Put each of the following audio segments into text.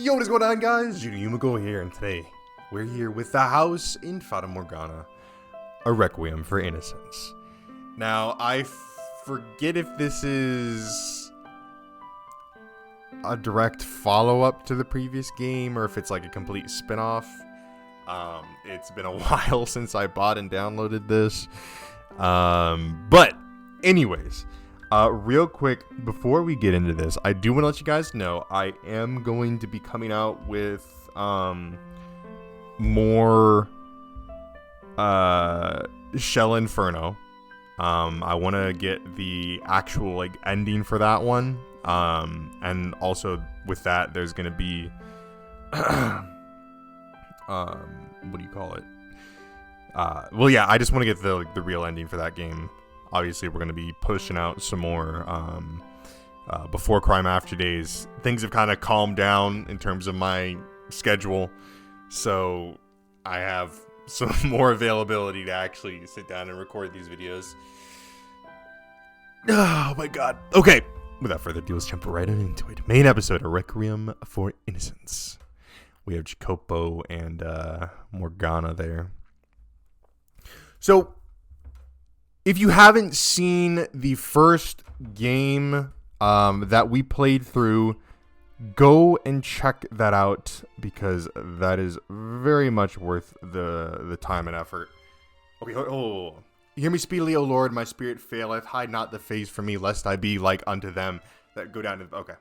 Yo, what is going on, guys? J.Yumeko here, and today we're here with the house in Fata Morgana, a Requiem for Innocence. Now, I forget if this is a direct follow-up to the previous game or if it's like a complete spin-off. It's been a while since I bought and downloaded this. But anyways, real quick, before we get into this, I do want to let you guys know I am going to be coming out with more Shell Inferno. I want to get the actual ending for that one. And also with that, there's going to be what do you call it? Well, yeah, I just want to get the real ending for that game. Obviously, we're going to be pushing out some more Before Crime After Days. Things have kind of calmed down in terms of my schedule, so I have some more availability to actually sit down and record these videos. Oh my god. Okay, without further ado, let's jump right into it. Main episode of Requiem for Innocence. We have Jacopo and Morgana there. So, if you haven't seen the first game that we played through, go and check that out because that is very much worth the time and effort. Okay, hear me speedily, O Lord, my spirit faileth. Hide not the face from me, lest I be like unto them that go down to... Okay.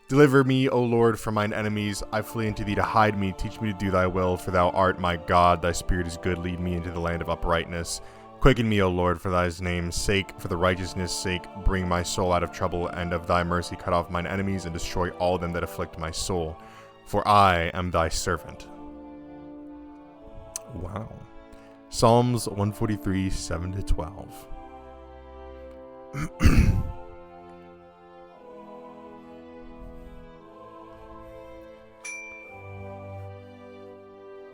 Deliver me, O Lord, from mine enemies. I flee unto thee to hide me. Teach me to do thy will, for thou art my God. Thy spirit is good. Lead me into the land of uprightness. Quicken me, O Lord, for thy name's sake, for the righteousness' sake. Bring my soul out of trouble, and of thy mercy cut off mine enemies, and destroy all them that afflict my soul. For I am thy servant. Wow. Psalms 143, 7-12.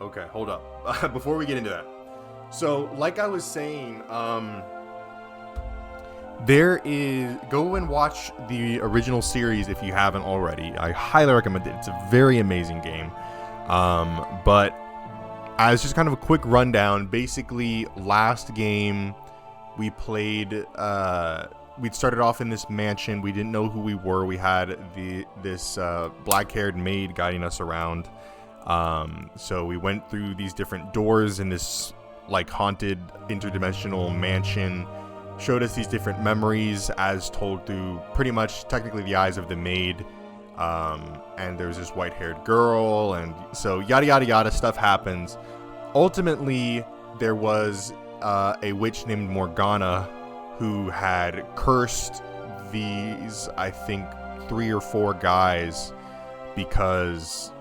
Okay, hold up. Before we get into that. So, like I was saying, go and watch the original series if you haven't already. I highly recommend it. It's a very amazing game. But as just kind of a quick rundown, basically last game we played, we'd started off in this mansion. We didn't know who we were. We had this black-haired maid guiding us around. So we went through these different doors in this haunted interdimensional mansion, showed us these different memories as told through pretty much technically the eyes of the maid, and there's this white-haired girl, and so yada yada yada stuff happens. Ultimately, there was a witch named Morgana who had cursed these, I think, 3 or 4 guys because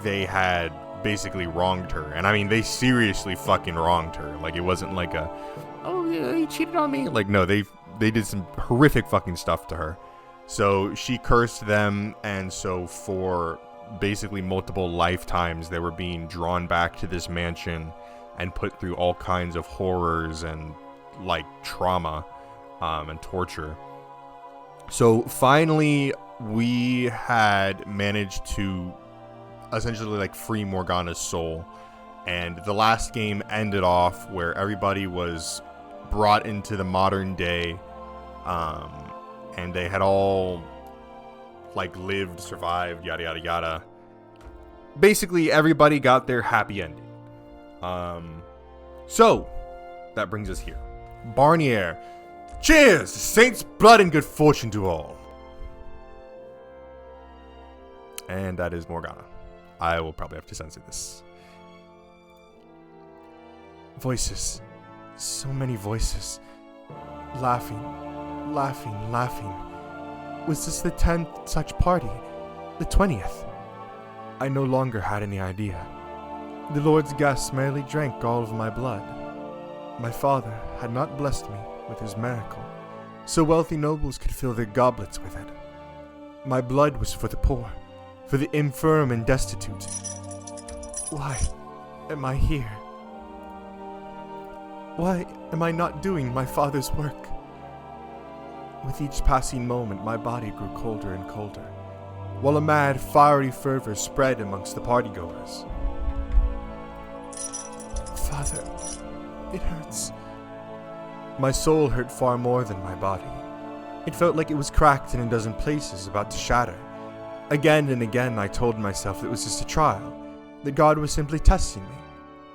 they had basically wronged her. And I mean, they seriously fucking wronged her. Like, it wasn't like a, oh yeah, he cheated on me. Like, no, they did some horrific fucking stuff to her. So she cursed them, and so for basically multiple lifetimes they were being drawn back to this mansion and put through all kinds of horrors and trauma and torture. So finally we had managed to essentially free Morgana's soul, and the last game ended off where everybody was brought into the modern day, and they had all lived, survived, yada yada yada. Basically everybody got their happy ending. So that brings us here. Barnier, cheers, saints' blood and good fortune to all. And that is Morgana. I will probably have to censor this. Voices. So many voices. Laughing. Laughing. Laughing. Was this the 10th such party? The 20th? I no longer had any idea. The Lord's guests merely drank all of my blood. My father had not blessed me with his miracle, so wealthy nobles could fill their goblets with it. My blood was for the poor, for the infirm and destitute. Why am I here? Why am I not doing my father's work? With each passing moment, my body grew colder and colder. while a mad, fiery fervor spread amongst the partygoers. Father, it hurts. My soul hurt far more than my body. It felt like it was cracked in a dozen places, about to shatter. Again and again I told myself it was just a trial, that God was simply testing me,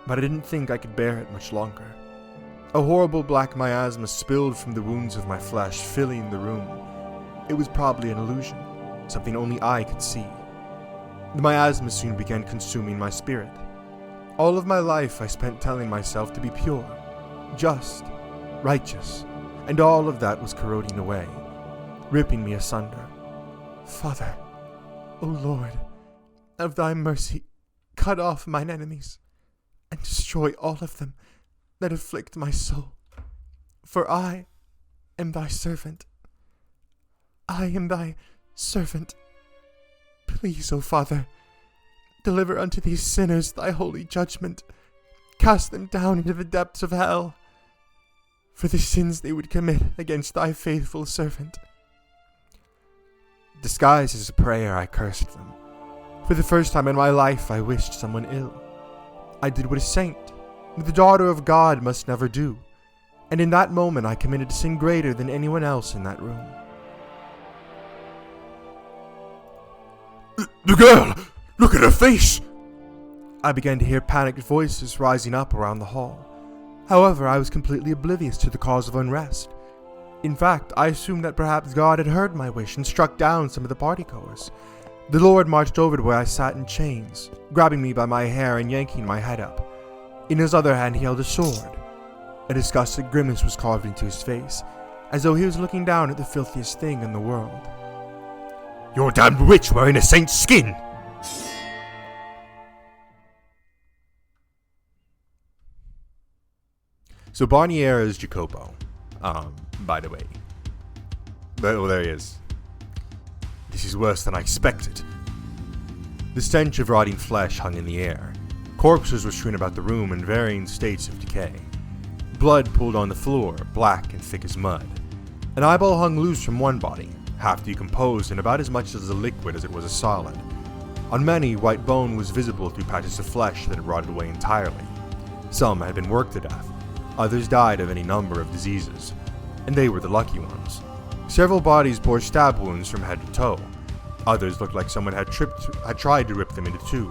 but I didn't think I could bear it much longer. A horrible black miasma spilled from the wounds of my flesh, filling the room. It was probably an illusion, something only I could see. The miasma soon began consuming my spirit. All of my life I spent telling myself to be pure, just, righteous, and all of that was corroding away, ripping me asunder. Father, O Lord, of thy mercy, cut off mine enemies, and destroy all of them that afflict my soul. For I am thy servant. I am thy servant. Please, O Father, deliver unto these sinners thy holy judgment. Cast them down into the depths of hell, for the sins they would commit against thy faithful servant. Disguised as a prayer, I cursed them. For the first time in my life, I wished someone ill. I did what a saint, the daughter of God, must never do, and in that moment I committed a sin greater than anyone else in that room. The girl! Look at her face! I began to hear panicked voices rising up around the hall. However, I was completely oblivious to the cause of unrest. In fact, I assumed that perhaps God had heard my wish and struck down some of the partygoers. The Lord marched over to where I sat in chains, grabbing me by my hair and yanking my head up. In his other hand he held a sword. A disgusted grimace was carved into his face, as though he was looking down at the filthiest thing in the world. You're a damned witch wearing a saint's skin! So Barnier is Jacopo, by the way. Oh, there he is. This is worse than I expected. The stench of rotting flesh hung in the air. Corpses were strewn about the room in varying states of decay. Blood pooled on the floor, black and thick as mud. An eyeball hung loose from one body, half decomposed and about as much as a liquid as it was a solid. On many, white bone was visible through patches of flesh that had rotted away entirely. Some had been worked to death. Others died of any number of diseases, and they were the lucky ones. Several bodies bore stab wounds from head to toe. Others looked like someone had tried to rip them into two.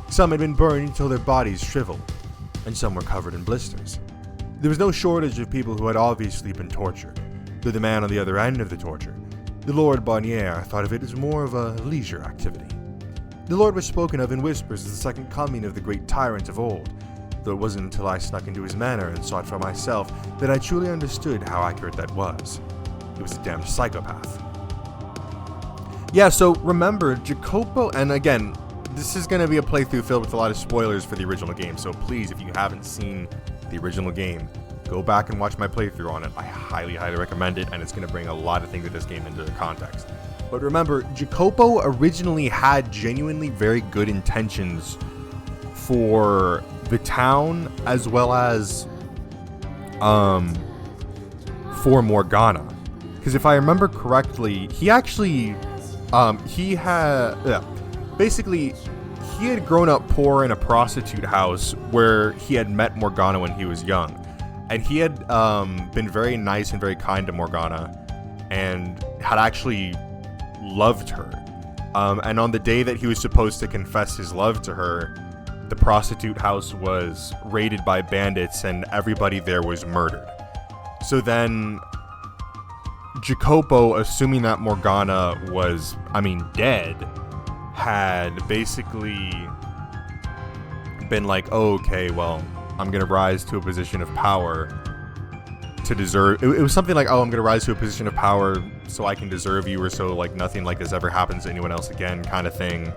Some had been burned until their bodies shriveled, and some were covered in blisters. There was no shortage of people who had obviously been tortured, though the man on the other end of the torture, the Lord Barnier, thought of it as more of a leisure activity. The Lord was spoken of in whispers as the second coming of the great tyrant of old, though it wasn't until I snuck into his manor and saw it for myself that I truly understood how accurate that was. He was a damned psychopath. Yeah, so remember, Jacopo, and again, this is going to be a playthrough filled with a lot of spoilers for the original game, so please, if you haven't seen the original game, go back and watch my playthrough on it. I highly, highly recommend it, and it's going to bring a lot of things of this game into context. But remember, Jacopo originally had genuinely very good intentions for the town as well as for Morgana. Because if I remember correctly, he actually basically he had grown up poor in a prostitute house where he had met Morgana when he was young. And he had been very nice and very kind to Morgana and had actually loved her. And on the day that he was supposed to confess his love to her, the prostitute house was raided by bandits and everybody there was murdered. So then Jacopo, assuming that Morgana was, dead, had basically been like, oh, okay, well, I'm going to rise to a position of power to deserve... It was something like, oh, I'm going to rise to a position of power so I can deserve you, or so, like, nothing like this ever happens to anyone else again, kind of thing.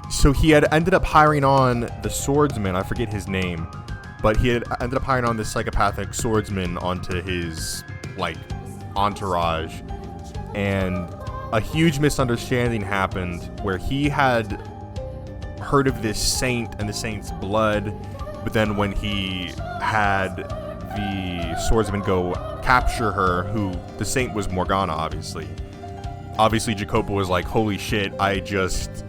So he had ended up hiring on the swordsman, I forget his name, but he had ended up hiring on this psychopathic swordsman onto his, entourage, and a huge misunderstanding happened where he had heard of this saint and the saint's blood, but then when he had the swordsman go capture her, who the saint was Morgana, obviously, obviously Jacopo was like, holy shit, I just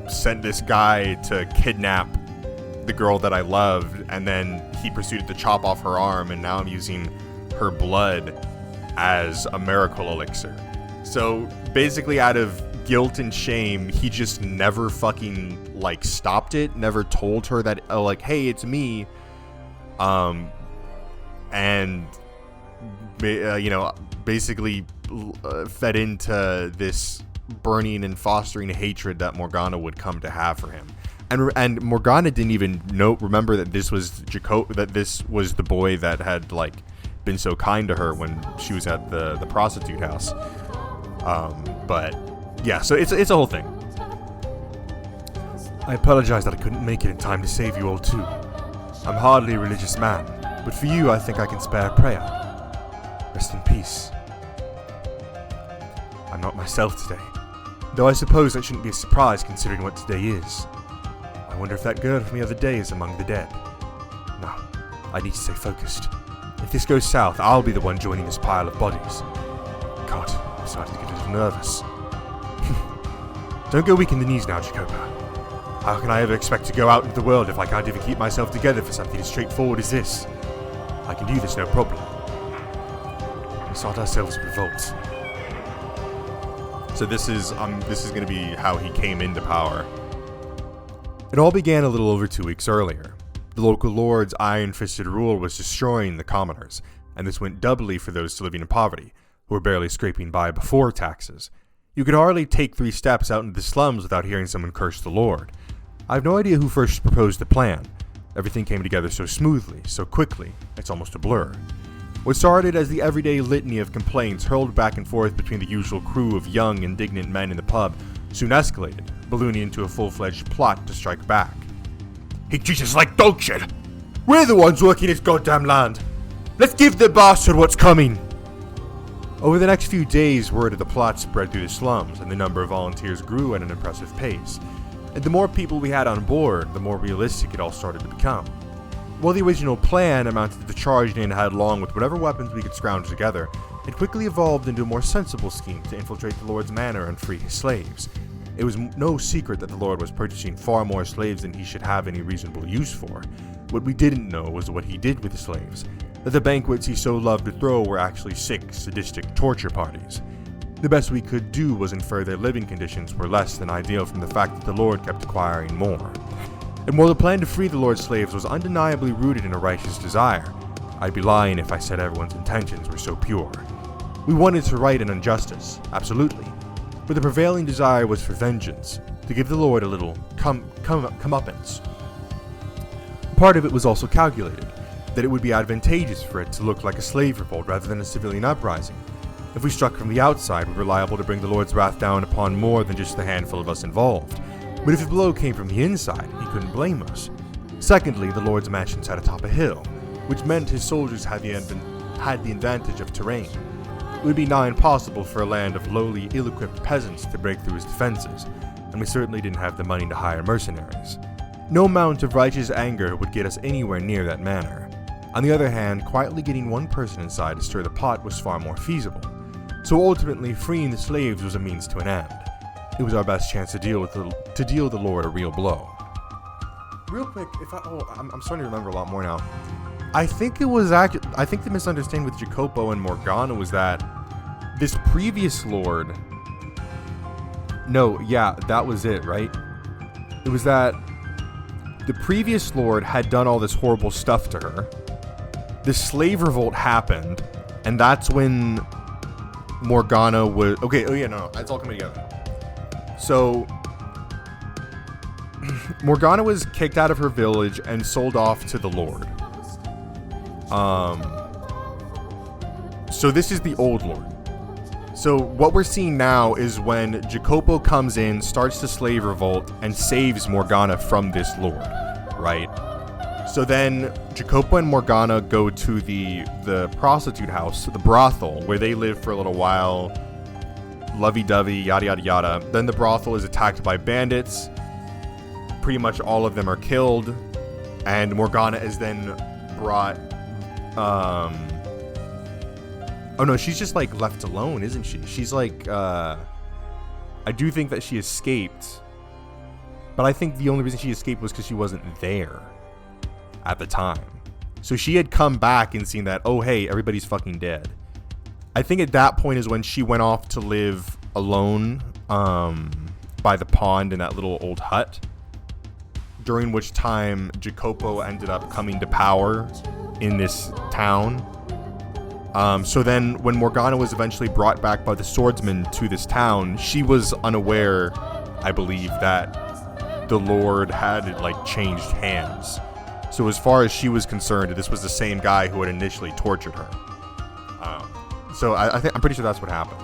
sent this guy to kidnap the girl that I loved, and then he proceeded to chop off her arm, and now I'm using her blood as a miracle elixir. So basically, out of guilt and shame, he just never fucking like stopped it, never told her that like, hey, it's me, and basically fed into this burning and fostering hatred that Morgana would come to have for him. And Morgana didn't even remember that this was that this was the boy that had like been so kind to her when she was at the prostitute house. But yeah, so it's a whole thing. I apologize that I couldn't make it in time to save you all too. I'm hardly a religious man, but for you I think I can spare a prayer. Rest in peace. I'm not myself today, though I suppose that shouldn't be a surprise considering what today is. I wonder if that girl from the other day is among the dead. No, I need to stay focused. If this goes south, I'll be the one joining this pile of bodies. God, I'm starting to get a little nervous. Don't go weak in the knees now, Jacopo. How can I ever expect to go out into the world if I can't even keep myself together for something as straightforward as this? I can do this no problem. We start ourselves a revolt. So this is going to be how he came into power. It all began a little over 2 weeks earlier. The local lord's iron-fisted rule was destroying the commoners, and this went doubly for those living in poverty, who were barely scraping by before taxes. You could hardly take 3 steps out into the slums without hearing someone curse the Lord. I have no idea who first proposed the plan. Everything came together so smoothly, so quickly, it's almost a blur. What started as the everyday litany of complaints hurled back and forth between the usual crew of young, indignant men in the pub soon escalated, ballooning into a full-fledged plot to strike back. He treats us like dog shit! We're the ones working his goddamn land! Let's give the bastard what's coming! Over the next few days, word of the plot spread through the slums, and the number of volunteers grew at an impressive pace. And the more people we had on board, the more realistic it all started to become. While the original plan amounted to charging in headlong with whatever weapons we could scrounge together, it quickly evolved into a more sensible scheme to infiltrate the Lord's manor and free his slaves. It was no secret that the Lord was purchasing far more slaves than he should have any reasonable use for. What we didn't know was what he did with the slaves, that the banquets he so loved to throw were actually sick, sadistic torture parties. The best we could do was infer their living conditions were less than ideal from the fact that the Lord kept acquiring more. And while the plan to free the Lord's slaves was undeniably rooted in a righteous desire, I'd be lying if I said everyone's intentions were so pure. We wanted to right an injustice, absolutely, but the prevailing desire was for vengeance, to give the Lord a little comeuppance. Part of it was also calculated, that it would be advantageous for it to look like a slave revolt rather than a civilian uprising. If we struck from the outside, we were liable to bring the Lord's wrath down upon more than just the handful of us involved. But if the blow came from the inside, he couldn't blame us. Secondly, the Lord's mansion sat atop a hill, which meant his soldiers had the advantage of terrain. It would be nigh impossible for a land of lowly, ill-equipped peasants to break through his defenses, and we certainly didn't have the money to hire mercenaries. No amount of righteous anger would get us anywhere near that manor. On the other hand, quietly getting one person inside to stir the pot was far more feasible. So ultimately, freeing the slaves was a means to an end. It was our best chance to deal the Lord a real blow. Real quick, I'm starting to remember a lot more now. I think the misunderstanding with Jacopo and Morgana was that this previous Lord. No, yeah, that was it, right? It was that the previous Lord had done all this horrible stuff to her. The slave revolt happened, and that's when Morgana was... Okay, it's all coming together. So, Morgana was kicked out of her village and sold off to the Lord. So this is the old Lord. So what we're seeing now is when Jacopo comes in, starts the slave revolt, and saves Morgana from this Lord, right? So then Jacopo and Morgana go to the prostitute house, the brothel, where they live for a little while, lovey-dovey, yada yada yada. Then the brothel is attacked by bandits. Pretty much all of them are killed, and Morgana is then brought... Oh no, she's just like left alone, isn't she? She's like I do think that she escaped, but I think the only reason she escaped was because she wasn't there at the time. So she had come back and seen that, oh hey, everybody's fucking dead. I think at that point is when she went off to live alone by the pond in that little old hut, during which time Jacopo ended up coming to power in this town. So then when Morgana was eventually brought back by the swordsman to this town, she was unaware, I believe, that the Lord had like changed hands. So as far as she was concerned, this was the same guy who had initially tortured her. So I'm pretty sure that's what happened.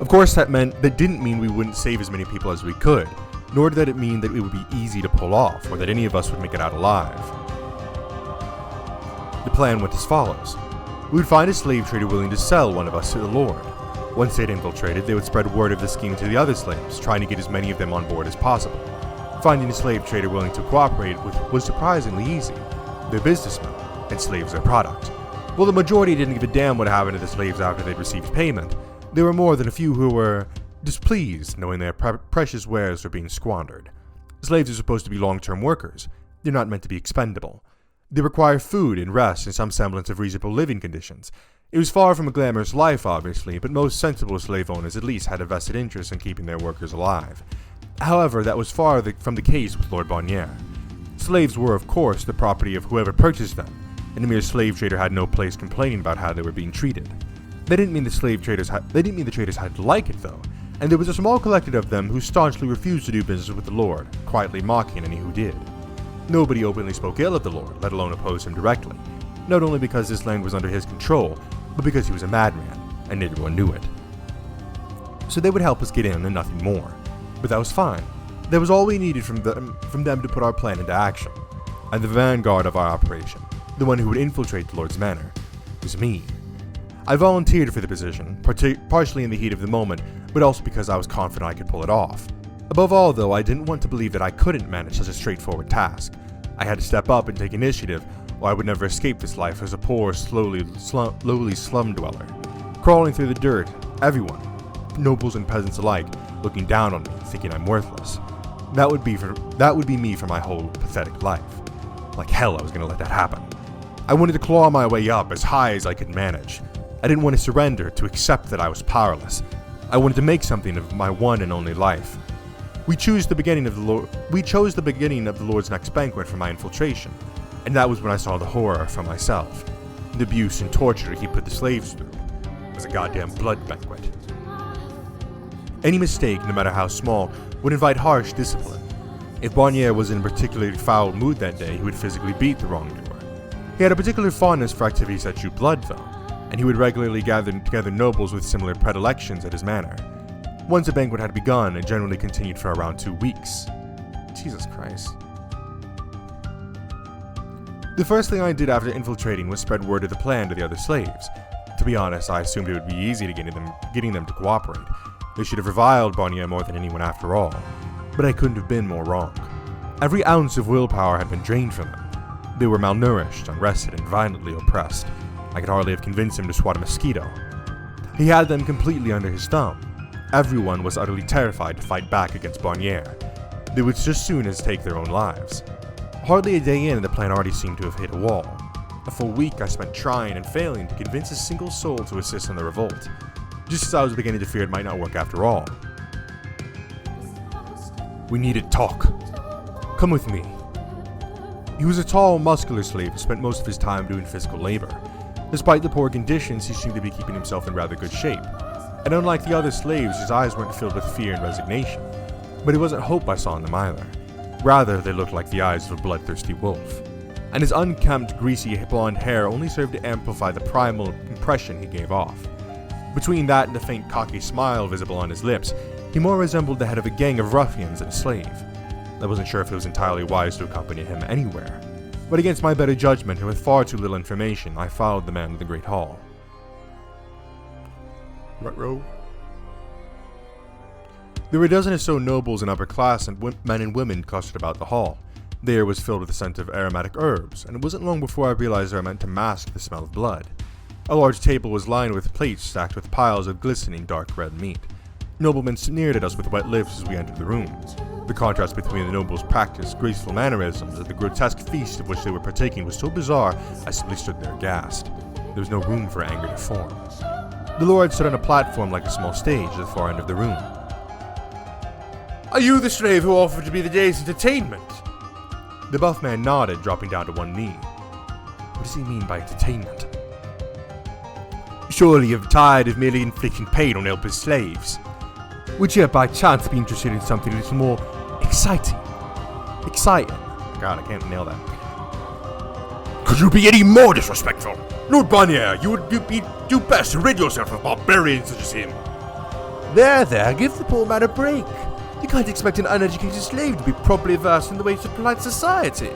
Of course, that didn't mean we wouldn't save as many people as we could, nor did it mean that it would be easy to pull off, or that any of us would make it out alive. The plan went as follows. We would find a slave trader willing to sell one of us to the Lord. Once they had infiltrated, they would spread word of the scheme to the other slaves, trying to get as many of them on board as possible. Finding a slave trader willing to cooperate was surprisingly easy. They're businessmen, and slaves are product. While the majority didn't give a damn what happened to the slaves after they'd received payment, there were more than a few who were displeased knowing their precious wares were being squandered. Slaves are supposed to be long-term workers. They're not meant to be expendable. They require food and rest and some semblance of reasonable living conditions. It was far from a glamorous life, obviously, but most sensible slave owners at least had a vested interest in keeping their workers alive. However, that was far from the case with Lord Bonnier. Slaves were, of course, the property of whoever purchased them, and the mere slave trader had no place complaining about how they were being treated. They didn't mean the traders had to like it, though, and there was a small collective of them who staunchly refused to do business with the Lord, quietly mocking any who did. Nobody openly spoke ill of the Lord, let alone oppose him directly, not only because this land was under his control, but because he was a madman, and everyone knew it. So they would help us get in and nothing more. But that was fine. That was all we needed from them to put our plan into action. And the vanguard of our operation, the one who would infiltrate the Lord's manor, was me. I volunteered for the position, partially in the heat of the moment, but also because I was confident I could pull it off. Above all, though, I didn't want to believe that I couldn't manage such a straightforward task. I had to step up and take initiative, or I would never escape this life as a poor, lowly slum dweller. Crawling through the dirt, everyone, nobles and peasants alike, looking down on me, thinking I'm worthless. That would be me for my whole pathetic life. Like hell I was gonna let that happen. I wanted to claw my way up as high as I could manage. I didn't want to surrender, to accept that I was powerless. I wanted to make something of my one and only life. We chose the beginning of the Lord's next banquet for my infiltration, and that was when I saw the horror for myself. The abuse and torture he put the slaves through. It was a goddamn blood banquet. Any mistake, no matter how small, would invite harsh discipline. If Bonnier was in a particularly foul mood that day, he would physically beat the wrongdoer. He had a particular fondness for activities that drew blood, though, and he would regularly gather together nobles with similar predilections at his manor. Once a banquet had begun, it generally continued for around 2 weeks. Jesus Christ. The first thing I did after infiltrating was spread word of the plan to the other slaves. To be honest, I assumed it would be easy to getting them to cooperate. They should have reviled Bonnier more than anyone after all. But I couldn't have been more wrong. Every ounce of willpower had been drained from them. They were malnourished, unrested, and violently oppressed. I could hardly have convinced him to swat a mosquito. He had them completely under his thumb. Everyone was utterly terrified to fight back against Bonnier. They would just soon as take their own lives. Hardly a day in, and the plan already seemed to have hit a wall. A full week I spent trying and failing to convince a single soul to assist in the revolt, just as I was beginning to fear it might not work after all. We needed talk. Come with me. He was a tall, muscular slave who spent most of his time doing physical labor. Despite the poor conditions, he seemed to be keeping himself in rather good shape. And unlike the other slaves, his eyes weren't filled with fear and resignation. But it wasn't hope I saw in them either. Rather, they looked like the eyes of a bloodthirsty wolf. And his unkempt, greasy blonde hair only served to amplify the primal impression he gave off. Between that and the faint cocky smile visible on his lips, he more resembled the head of a gang of ruffians than a slave. I wasn't sure if it was entirely wise to accompany him anywhere, but against my better judgment and with far too little information, I followed the man to the great hall. Ruh-roh. There were a dozen or so nobles and upper class and men and women clustered about the hall. The air was filled with the scent of aromatic herbs, and it wasn't long before I realized they were meant to mask the smell of blood. A large table was lined with plates stacked with piles of glistening dark red meat. Noblemen sneered at us with wet lips as we entered the room. The contrast between the nobles' practiced, graceful mannerisms and the grotesque feast of which they were partaking was so bizarre, I simply stood there aghast. There was no room for anger to form. The lord stood on a platform like a small stage at the far end of the room. "Are you the slave who offered to be the day's entertainment?" The buff man nodded, dropping down to one knee. What does he mean by entertainment? "Surely you're tired of merely inflicting pain on helpless slaves. Would you by chance be interested in something a little more exciting? Exciting? God, I can't nail that. Could you be any more disrespectful? Lord Bonnier, you would do best to rid yourself of barbarians such as him." There, give the poor man a break. You can't expect an uneducated slave to be properly versed in the ways of polite society.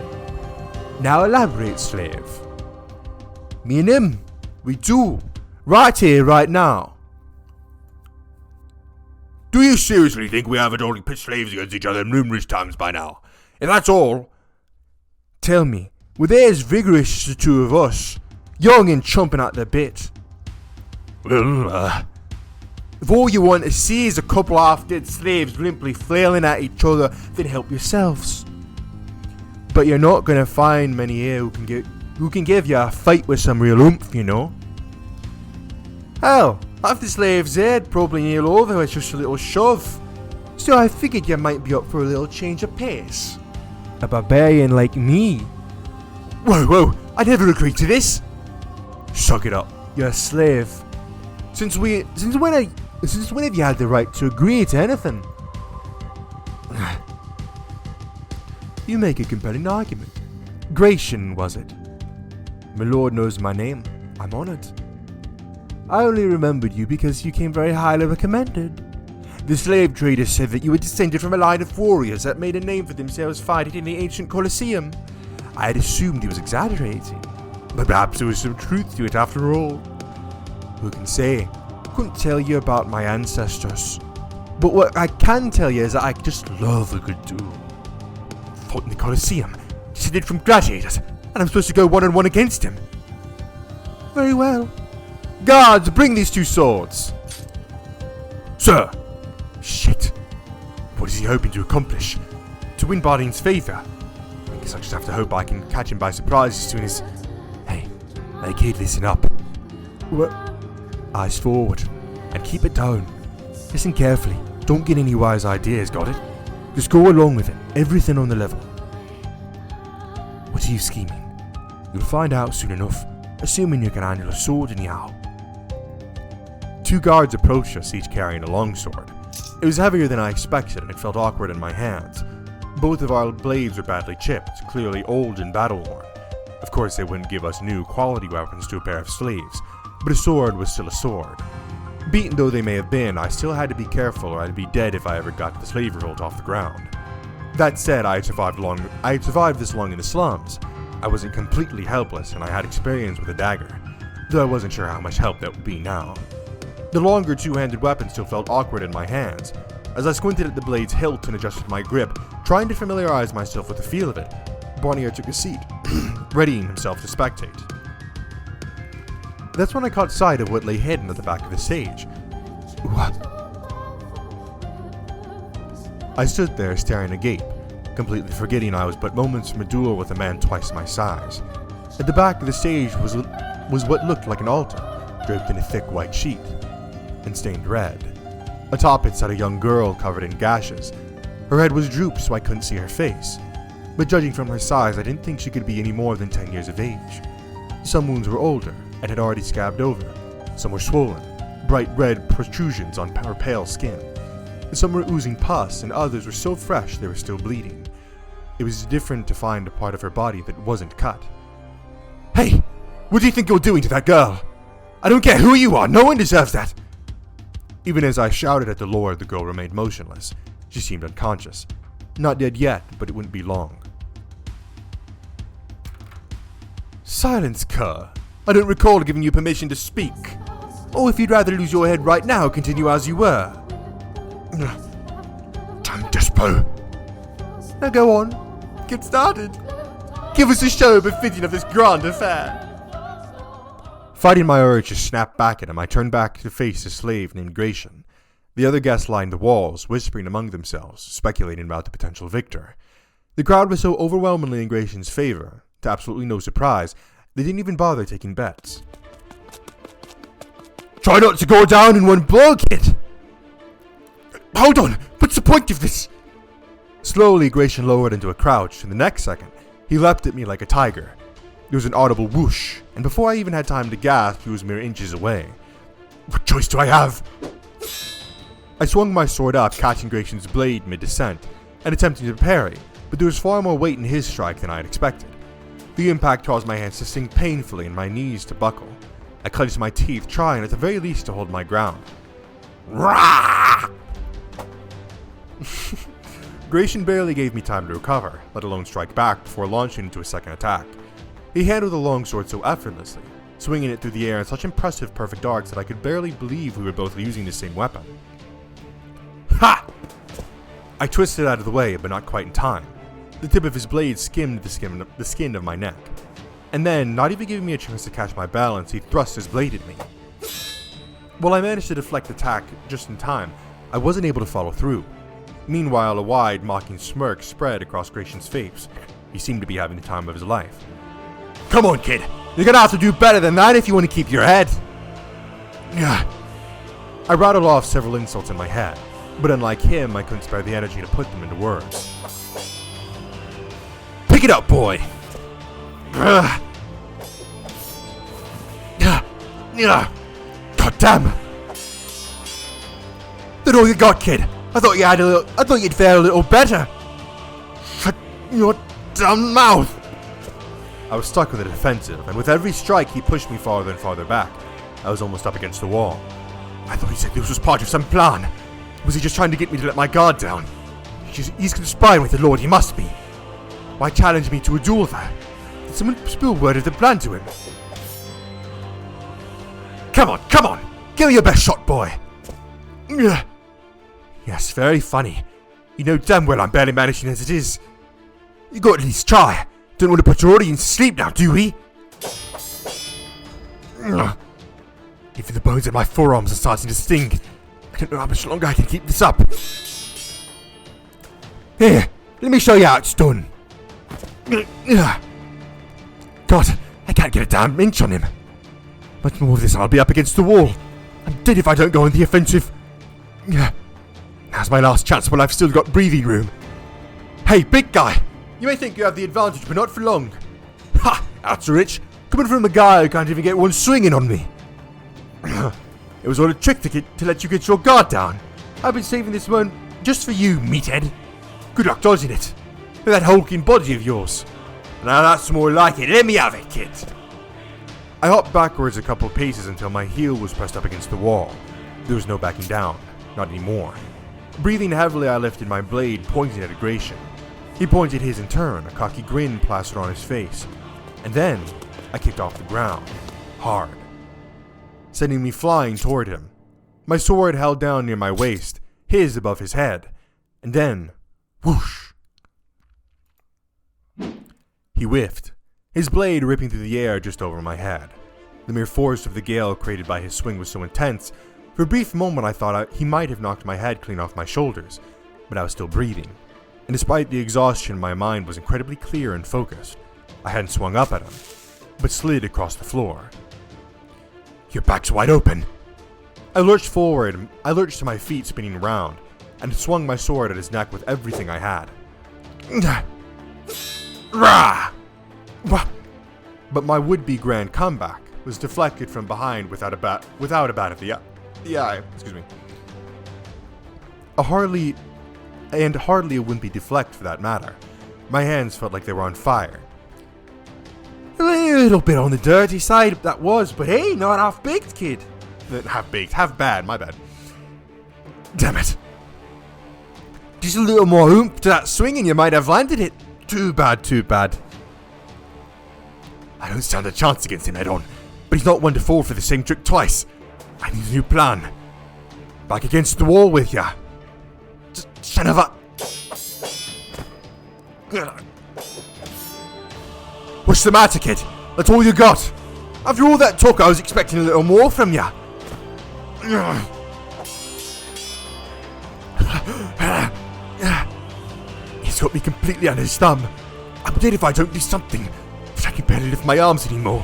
Now elaborate, slave. Me and him, we do. Right here, right now. Do you seriously think we haven't already pit slaves against each other numerous times by now? If that's all... Tell me, were they as vigorous as the two of us? Young and chomping at the bit? Well, if all you want to see is a couple half-dead slaves limply flailing at each other, then help yourselves. But you're not going to find many here who can give you a fight with some real oomph, you know. Hell, half the slaves head probably kneel over with just a little shove. So I figured you might be up for a little change of pace. A barbarian like me. Whoa, I never agreed to this. Suck it up, you're a slave. Since when have you had the right to agree to anything? You make a compelling argument. Gratian, was it? My lord knows my name. I'm honored. I only remembered you because you came very highly recommended. The slave trader said that you were descended from a line of warriors that made a name for themselves fighting in the ancient Colosseum. I had assumed he was exaggerating, but perhaps there was some truth to it after all. Who can say? I couldn't tell you about my ancestors, but what I can tell you is that I just love a good duel. Fought in the Colosseum, descended from gladiators, and I'm supposed to go one-on-one against him. Very well. Guards, bring these two swords. Sir! Shit. What is he hoping to accomplish? To win Bardeen's favor? I guess I just have to hope I can catch him by surprise as soon as... Hey kid, listen up. What? Eyes forward, and keep it down. Listen carefully, don't get any wise ideas, got it? Just go along with it, everything on the level. What are you scheming? You'll find out soon enough, assuming you can handle a sword anyhow. Two guards approached us, each carrying a longsword. It was heavier than I expected, and it felt awkward in my hands. Both of our blades were badly chipped, clearly old and battle-worn. Of course, they wouldn't give us new quality weapons to a pair of slaves, but a sword was still a sword. Beaten though they may have been, I still had to be careful or I'd be dead if I ever got the slave revolt off the ground. That said, I had survived this long in the slums. I wasn't completely helpless, and I had experience with a dagger, though I wasn't sure how much help that would be now. The longer two-handed weapon still felt awkward in my hands. As I squinted at the blade's hilt and adjusted my grip, trying to familiarize myself with the feel of it, Bonnier took a seat, readying himself to spectate. That's when I caught sight of what lay hidden at the back of the stage. What? I stood there staring agape, completely forgetting I was but moments from a duel with a man twice my size. At the back of the stage was what looked like an altar, draped in a thick white sheet, and stained red. Atop it sat a young girl covered in gashes. Her head was drooped so I couldn't see her face, but judging from her size I didn't think she could be any more than 10 years of age. Some wounds were older and had already scabbed over. Some were swollen, bright red protrusions on her pale skin. Some were oozing pus, and others were so fresh they were still bleeding. It was different to find a part of her body that wasn't cut. Hey! What do you think you're doing to that girl? I don't care who you are, no one deserves that! Even as I shouted at the lord, the girl remained motionless. She seemed unconscious. Not dead yet, but it wouldn't be long. Silence, cur! I don't recall giving you permission to speak. Or if you'd rather lose your head right now, continue as you were. Damn despo. Now go on. Get started. Give us a show befitting of this grand affair. Fighting my urge to snap back at him, I turned back to face a slave named Gratian. The other guests lined the walls, whispering among themselves, speculating about the potential victor. The crowd was so overwhelmingly in Gratian's favor, to absolutely no surprise, they didn't even bother taking bets. "Try not to go down in one blow, kid!" "Hold on! What's the point of this?" Slowly, Gratian lowered into a crouch, and the next second, he leapt at me like a tiger. There was an audible whoosh, and before I even had time to gasp, he was mere inches away. "What choice do I have?" I swung my sword up, catching Gratian's blade mid-descent, and attempting to parry, but there was far more weight in his strike than I had expected. The impact caused my hands to sink painfully and my knees to buckle. I clenched my teeth, trying at the very least to hold my ground. Rah! Gratian barely gave me time to recover, let alone strike back, before launching into a second attack. He handled the longsword so effortlessly, swinging it through the air in such impressive perfect arcs that I could barely believe we were both using the same weapon. Ha! I twisted out of the way, but not quite in time. The tip of his blade skimmed the skin of my neck. And then, not even giving me a chance to catch my balance, he thrust his blade at me. While I managed to deflect the attack just in time, I wasn't able to follow through. Meanwhile, a wide, mocking smirk spread across Gratian's face. He seemed to be having the time of his life. "Come on, kid! You're gonna have to do better than that if you want to keep your head!" I rattled off several insults in my head, but unlike him, I couldn't spare the energy to put them into words. "Pick it up, boy!" God damn! That's all you got, kid. I thought you'd fare a little better. Shut your damn mouth! I was stuck on the defensive, and with every strike, he pushed me farther and farther back. I was almost up against the wall. I thought he said this was part of some plan. Was he just trying to get me to let my guard down? He's conspiring with the Lord, he must be. Why challenge me to a duel there? Did someone spill word of the plan to him? Come on! Give me your best shot, boy! Yes, very funny. You know damn well I'm barely managing as it is. You got to at least try. Don't want to put your audience to sleep now, do we? Even the bones in my forearms are starting to sting. I don't know how much longer I can keep this up. Here, let me show you how it's done. God, I can't get a damn inch on him. Much more of this, I'll be up against the wall. I'm dead if I don't go on the offensive. Now's my last chance while I've still got breathing room. Hey, big guy! You may think you have the advantage, but not for long. Ha! That's rich. Coming from a guy who can't even get one swing in on me. It was all a trick to let you get your guard down. I've been saving this one just for you, meathead. Good luck dodging it. With that hulking body of yours. Now that's more like it. Let me have it, kid. I hopped backwards a couple of paces until my heel was pressed up against the wall. There was no backing down. Not anymore. Breathing heavily, I lifted my blade, pointing at Gratian. He pointed his in turn, a cocky grin plastered on his face. And then, I kicked off the ground. Hard. Sending me flying toward him. My sword held down near my waist, his above his head. And then, whoosh. He whiffed, his blade ripping through the air just over my head. The mere force of the gale created by his swing was so intense, for a brief moment I thought he might have knocked my head clean off my shoulders, but I was still breathing, and despite the exhaustion, my mind was incredibly clear and focused. I hadn't swung up at him, but slid across the floor. Your back's wide open. I lurched forward, I lurched to my feet spinning around, and swung my sword at his neck with everything I had. Rah! But my would-be grand comeback was deflected from behind without a bat of the eye. Excuse me. Hardly a wimpy deflect for that matter. My hands felt like they were on fire. A little bit on the dirty side, that was, but hey, not half-baked, kid. Half-baked, half-bad, my bad. Damn it. Just a little more oomph to that swing and you might have landed it. Too bad. I don't stand a chance against him head-on, but he's not one to fall for the same trick twice. I need a new plan. Back against the wall with ya. Son of a... What's the matter, kid? That's all you got? After all that talk, I was expecting a little more from ya. He's got me completely under his thumb. I'm dead if I don't do something, but I can barely lift my arms anymore.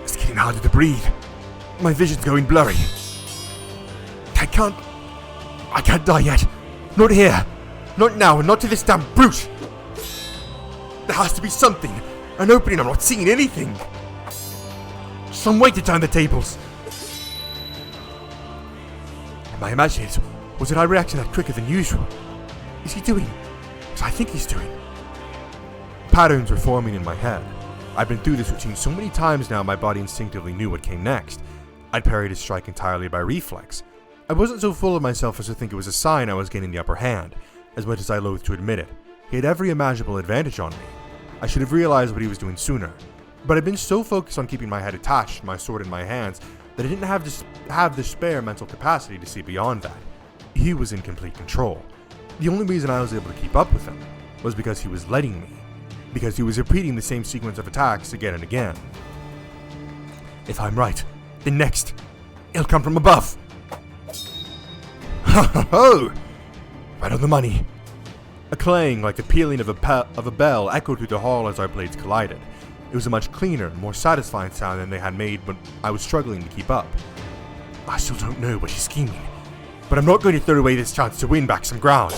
It's getting harder to breathe. My vision's going blurry. I can't die yet. Not here. Not now, and not to this damn brute. There has to be something. An opening, I'm not seeing anything. Some way to turn the tables. Am I imagining it? Was it I reacted that quicker than usual? Is he doing what I think he's doing? Patterns were forming in my head. I'd been through this routine so many times now my body instinctively knew what came next. I'd parried his strike entirely by reflex. I wasn't so full of myself as to think it was a sign I was gaining the upper hand, as much as I loathed to admit it. He had every imaginable advantage on me. I should have realized what he was doing sooner, but I'd been so focused on keeping my head attached to my sword in my hands that I didn't have the spare mental capacity to see beyond that. He was in complete control. The only reason I was able to keep up with him was because he was letting me, because he was repeating the same sequence of attacks again and again. If I'm right, then next, it'll come from above. Ho ho ho! Right on the money. A clang like the pealing of a bell echoed through the hall as our blades collided. It was a much cleaner, more satisfying sound than they had made when I was struggling to keep up. I still don't know what he's scheming, but I'm not going to throw away this chance to win back some ground.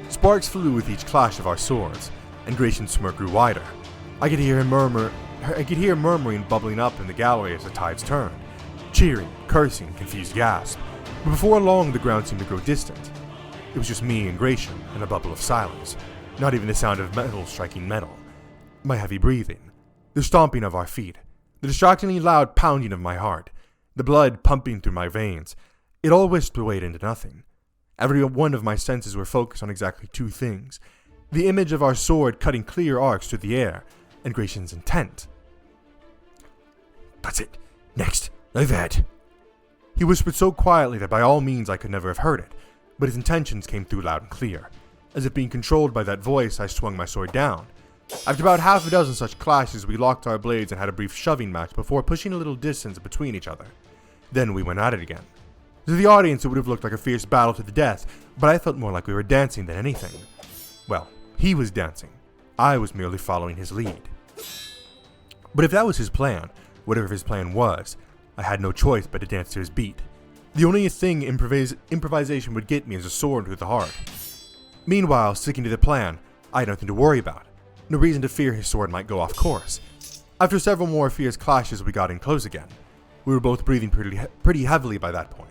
Sparks flew with each clash of our swords, and Gracian's smirk grew wider. I could hear murmuring bubbling up in the gallery as the tides turned. Cheering, cursing, confused gasp. But before long, the ground seemed to grow distant. It was just me and Gratian in a bubble of silence. Not even the sound of metal striking metal. My heavy breathing. The stomping of our feet. The distractingly loud pounding of my heart. The blood pumping through my veins. It all whisked away into nothing. Every one of my senses were focused on exactly two things. The image of our sword cutting clear arcs through the air, and Gratian's intent. That's it. Next. Overhead. He whispered so quietly that by all means I could never have heard it, but his intentions came through loud and clear. As if being controlled by that voice, I swung my sword down. After about half a dozen such clashes, we locked our blades and had a brief shoving match before pushing a little distance between each other. Then we went at it again. To the audience, it would have looked like a fierce battle to the death, but I felt more like we were dancing than anything. Well, he was dancing. I was merely following his lead. But if that was his plan, whatever his plan was, I had no choice but to dance to his beat. The only thing improvisation would get me is a sword through the heart. Meanwhile, sticking to the plan, I had nothing to worry about. No reason to fear his sword might go off course. After several more fierce clashes, we got in close again. We were both breathing pretty heavily by that point.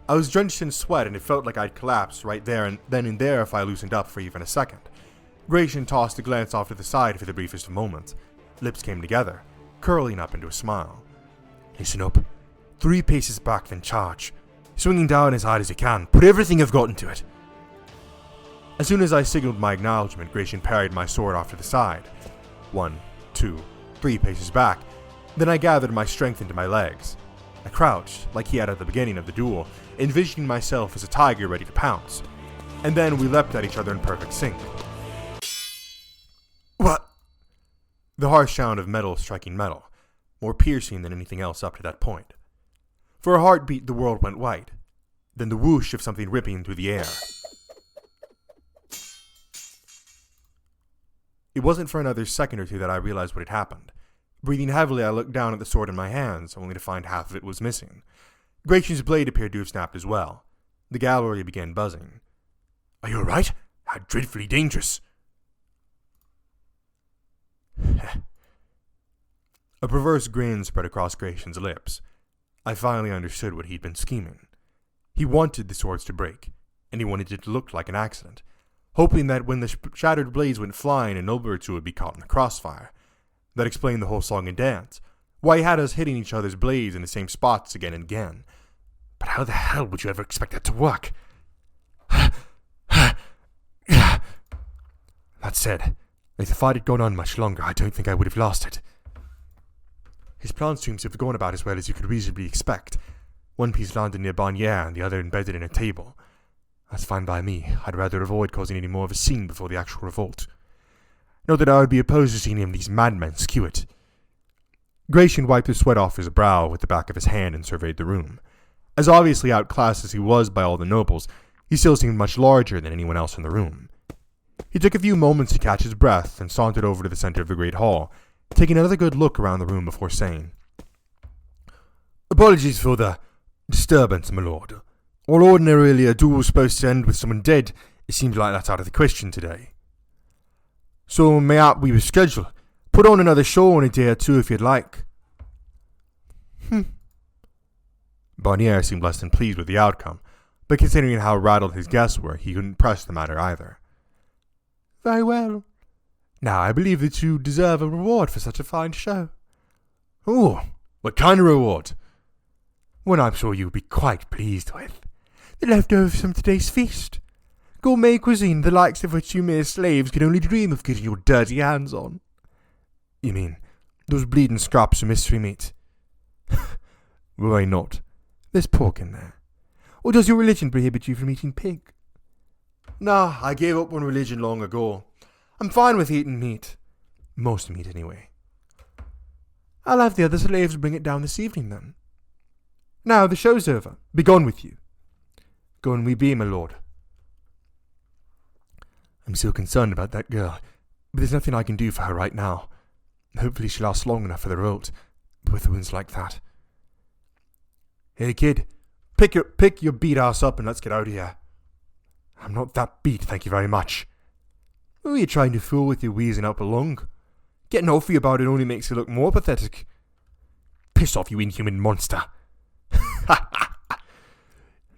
I was drenched in sweat and it felt like I'd collapse right there and then and there if I loosened up for even a second. Gratian tossed a glance off to the side for the briefest of moments. Lips came together, curling up into a smile. Listen up. 3 paces back, then charge. Swinging down as hard as you can. Put everything you've got into it. As soon as I signaled my acknowledgement, Gratian parried my sword off to the side. 1, 2, 3 paces back. Then I gathered my strength into my legs. I crouched, like he had at the beginning of the duel, envisioning myself as a tiger ready to pounce. And then we leapt at each other in perfect sync. What? The harsh sound of metal striking metal, more piercing than anything else up to that point. For a heartbeat, the world went white. Then the whoosh of something ripping through the air. It wasn't for another second or two that I realized what had happened. Breathing heavily, I looked down at the sword in my hands, only to find half of it was missing. Gratian's blade appeared to have snapped as well. The gallery began buzzing. Are you alright? How dreadfully dangerous. A perverse grin spread across Gratian's lips. I finally understood what he'd been scheming. He wanted the swords to break, and he wanted it to look like an accident, hoping that when the shattered blades went flying, a noble or two would be caught in the crossfire. That explained the whole song and dance, why he had us hitting each other's blades in the same spots again and again. But how the hell would you ever expect that to work? That said, if the fight had gone on much longer, I don't think I would have lost it. His plans seems to have gone about as well as you could reasonably expect. One piece landed near Barnier and the other embedded in a table. That's fine by me. I'd rather avoid causing any more of a scene before the actual revolt. Not that I would be opposed to seeing him these madmen skew it. Gratian wiped the sweat off his brow with the back of his hand and surveyed the room. As obviously outclassed as he was by all the nobles, He still seemed much larger than anyone else in the room. He took a few moments to catch his breath and sauntered over to the center of the great hall, taking another good look around the room before saying, "Apologies for the disturbance, my lord. While ordinarily a duel was supposed to end with someone dead, it seems like that's out of the question today. So mayhap we reschedule. Put on another show in a day or two if you'd like." Barnier seemed less than pleased with the outcome, but considering how rattled his guests were, he couldn't press the matter either. "Very well. Now I believe that you deserve a reward for such a fine show." "Oh, what kind of reward?" "One I'm sure you'll be quite pleased with. The leftovers from today's feast. Gourmet cuisine, the likes of which you mere slaves could only dream of getting your dirty hands on." "You mean those bleeding scraps of mystery meat?" "Why not? There's pork in there. Or does your religion prohibit you from eating pig?" "Nah, I gave up on religion long ago. I'm fine with eating meat. Most meat, anyway." "I'll have the other slaves bring it down this evening, then. Now the show's over. Be gone with you." "Gone we be, my lord." "I'm so concerned about that girl, but there's nothing I can do for her right now. Hopefully she lasts long enough for the revolt, but with wounds like that." "Hey, kid, pick your beat ass up and let's get out of here." "I'm not that beat, thank you very much." "Who are you trying to fool with your wheezing up along? Getting off you about it only makes you look more pathetic." "Piss off, you inhuman monster."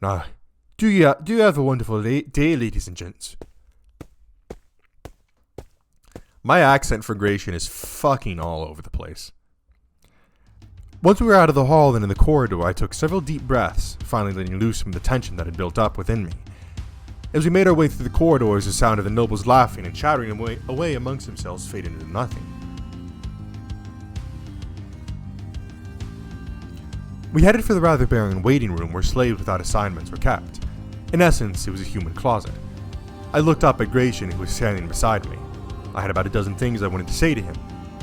"Now, do you have a wonderful day, ladies and gents." My accent for Gratian is fucking all over the place. Once we were out of the hall and in the corridor, I took several deep breaths, finally letting loose from the tension that had built up within me. As we made our way through the corridors, the sound of the nobles laughing and chattering away amongst themselves faded into nothing. We headed for the rather barren waiting room where slaves without assignments were kept. In essence, it was a human closet. I looked up at Gratian, who was standing beside me. I had about a dozen things I wanted to say to him,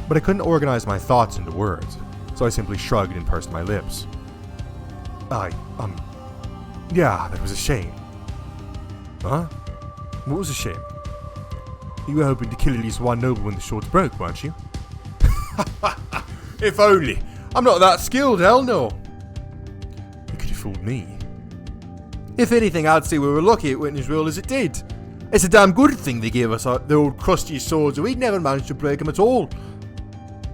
but I couldn't organize my thoughts into words, so I simply shrugged and pursed my lips. Yeah, that was a shame." "Huh? What was a shame?" "You were hoping to kill at least one noble when the swords broke, weren't you?" "If only! I'm not that skilled, hell no!" "You could have fooled me." "If anything, I'd say we were lucky it went as well as it did. It's a damn good thing they gave us the old crusty swords, or we'd never managed to break them at all."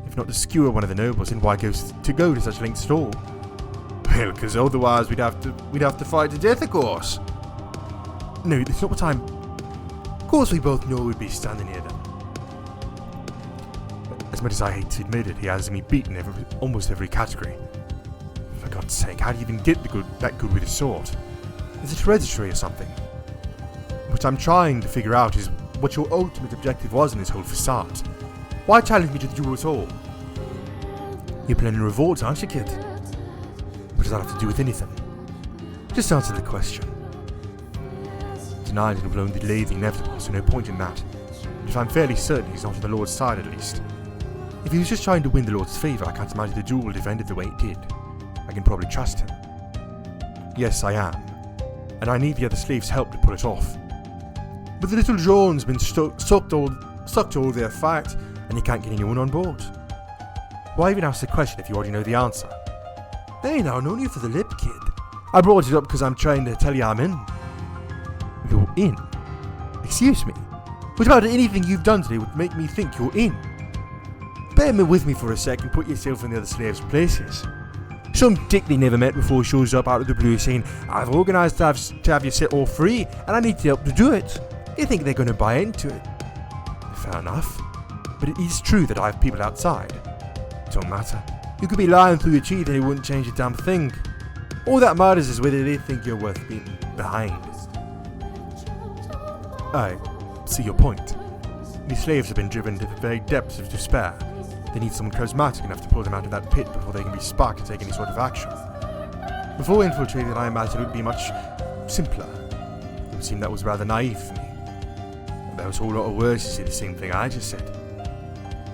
"If not to skewer one of the nobles, then why go to such lengths at all?" "Well, because otherwise we'd have to fight to death, of course." "No, that's not what I'm..." "Of course we both know we'd be standing here then." As much as I hate to admit it, he has me beaten almost every category. For God's sake, how do you even get that good with a sword? Is it hereditary or something? What I'm trying to figure out is what your ultimate objective was in this whole facade. Why challenge me to the duel at all? You're planning a revolt, aren't you, kid? What does that have to do with anything? Just answer the question. Tonight it will only delay the inevitable, so no point in that. And if I'm fairly certain he's not on the Lord's side at least. If he was just trying to win the Lord's favour, I can't imagine the duel would have ended the way it did. I can probably trust him. Yes, I am. And I need the other slaves' help to pull it off. But the little John's been sucked to all their fight, and you can't get anyone on board. Why even ask the question if you already know the answer? Hey now, no need for the lip, kid. I brought it up because I'm trying to tell you I'm in. You're in? Excuse me? What about anything you've done today would make me think you're in? Bear with me for a sec and put yourself in the other slaves' places. Some dick they never met before shows up out of the blue saying, "I've organised to have you set all free, and I need help to do it." You think they're going to buy into it? Fair enough. But it is true that I have people outside. Don't matter. You could be lying through your teeth and it wouldn't change a damn thing. All that matters is whether they think you're worth being behind. I see your point. These slaves have been driven to the very depths of despair. They need someone charismatic enough to pull them out of that pit before they can be sparked to take any sort of action. Before infiltrating, I imagine it would be much simpler. It would seem that was rather naive for me. There was a whole lot of words to say the same thing I just said.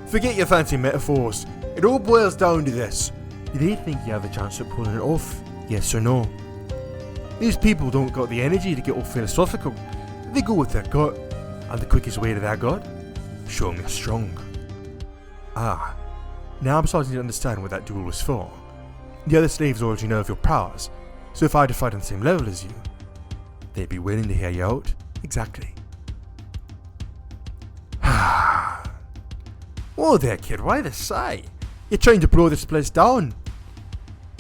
Forget your fancy metaphors. It all boils down to this. Do they think you have a chance of pulling it off? Yes or no? These people don't got the energy to get all philosophical. They go with their gut, and the quickest way to their gut? Showing they're strong. Ah, now I'm starting to understand what that duel was for. The other slaves already know of your powers, so if I had to fight on the same level as you, they'd be willing to hear you out. Exactly. Whoa there, kid, why the sigh? You're trying to blow this place down.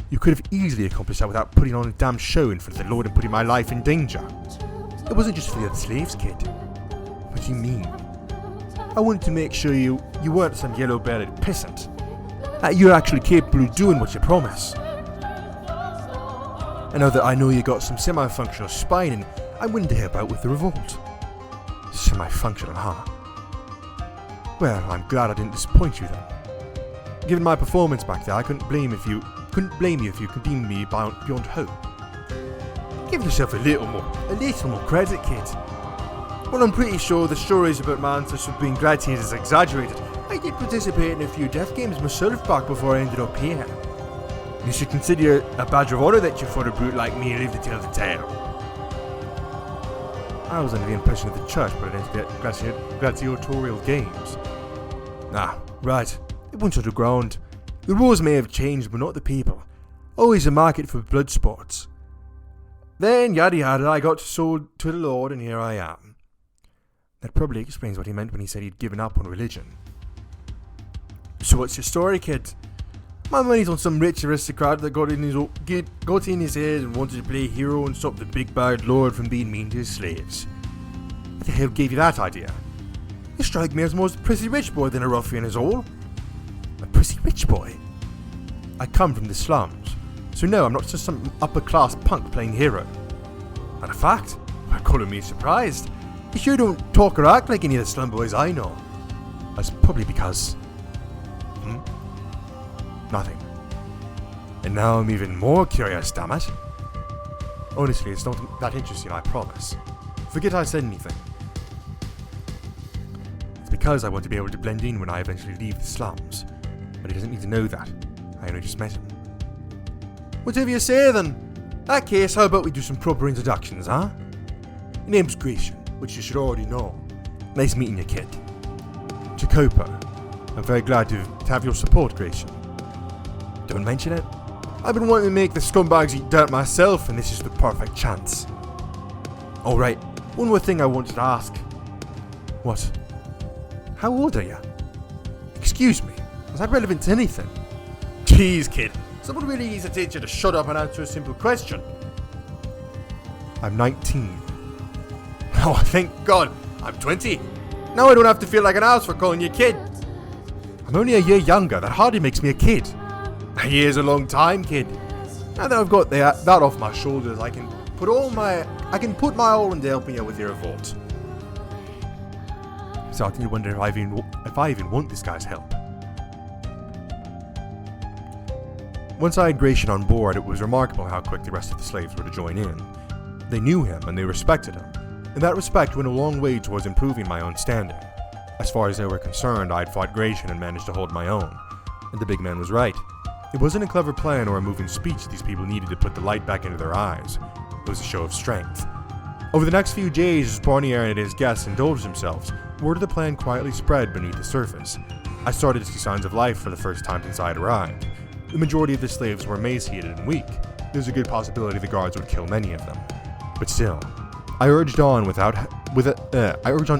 You could have easily accomplished that without putting on a damn show in front of the Lord and putting my life in danger. It wasn't just for the other slaves, kid. What do you mean? I wanted to make sure you weren't some yellow-bellied peasant. That you're actually capable of doing what you promise. And now that I know you got some semi-functional spine, and I'm willing to help out with the revolt. Semi-functional, huh? Well, I'm glad I didn't disappoint you then. Given my performance back there, I couldn't blame you if you condemned me beyond hope. Give yourself a little more credit, kid. Well, I'm pretty sure the stories about my ancestors being gladiators is exaggerated. I did participate in a few death games myself back before I ended up here. You should consider a badge of honor that you fought a brute like me and live to tell the tale. I was under the impression that the church put an end to gladiatorial games. Ah, right. It went underground. The rules may have changed, but not the people. Always a market for blood sports. Then, yada yada, I got sold to the Lord, and here I am. That probably explains what he meant when he said he'd given up on religion. So what's your story, kid? My money's on some rich aristocrat that got in his head and wanted to play hero and stop the big bad Lord from being mean to his slaves. What the hell gave you that idea? You strike me as more a prissy rich boy than a ruffian is all. A prissy rich boy? I come from the slums, so no, I'm not just some upper-class punk playing hero. Matter of fact, you're calling me surprised. You sure don't talk or act like any of the slum boys I know. That's probably because... Nothing. And now I'm even more curious, damn it. Honestly, it's not that interesting, I promise. Forget I said anything. It's because I want to be able to blend in when I eventually leave the slums. But he doesn't need to know that. I only just met him. Whatever you say then. In that case, how about we do some proper introductions, huh? Your name's Grecian, which you should already know. Nice meeting you, kid. Jacopo. I'm very glad to have your support, Grecian. Don't mention it. I've been wanting to make the scumbags eat dirt myself, and this is the perfect chance. Alright, one more thing I wanted to ask. What? How old are you? Excuse me, is that relevant to anything? Jeez, kid, someone really needs to teach you to shut up and answer a simple question. I'm 19. Oh, thank God, I'm 20. Now I don't have to feel like an ass for calling you a kid. I'm only a year younger, that hardly makes me a kid. A year's a long time, kid. Now that I've got that off my shoulders, I can put my all into helping you with your revolt. I'm starting to wonder if I even want this guy's help. Once I had Gratian on board, it was remarkable how quick the rest of the slaves were to join in. They knew him and they respected him, and that respect went a long way towards improving my own standing. As far as they were concerned, I had fought Gratian and managed to hold my own. And the big man was right. It wasn't a clever plan or a moving speech these people needed to put the light back into their eyes. It was a show of strength. Over the next few days, as Barnier and his guests indulged themselves, word of the plan quietly spread beneath the surface. I started to see signs of life for the first time since I had arrived. The majority of the slaves were emaciated and weak. There was a good possibility the guards would kill many of them. But still, I urged on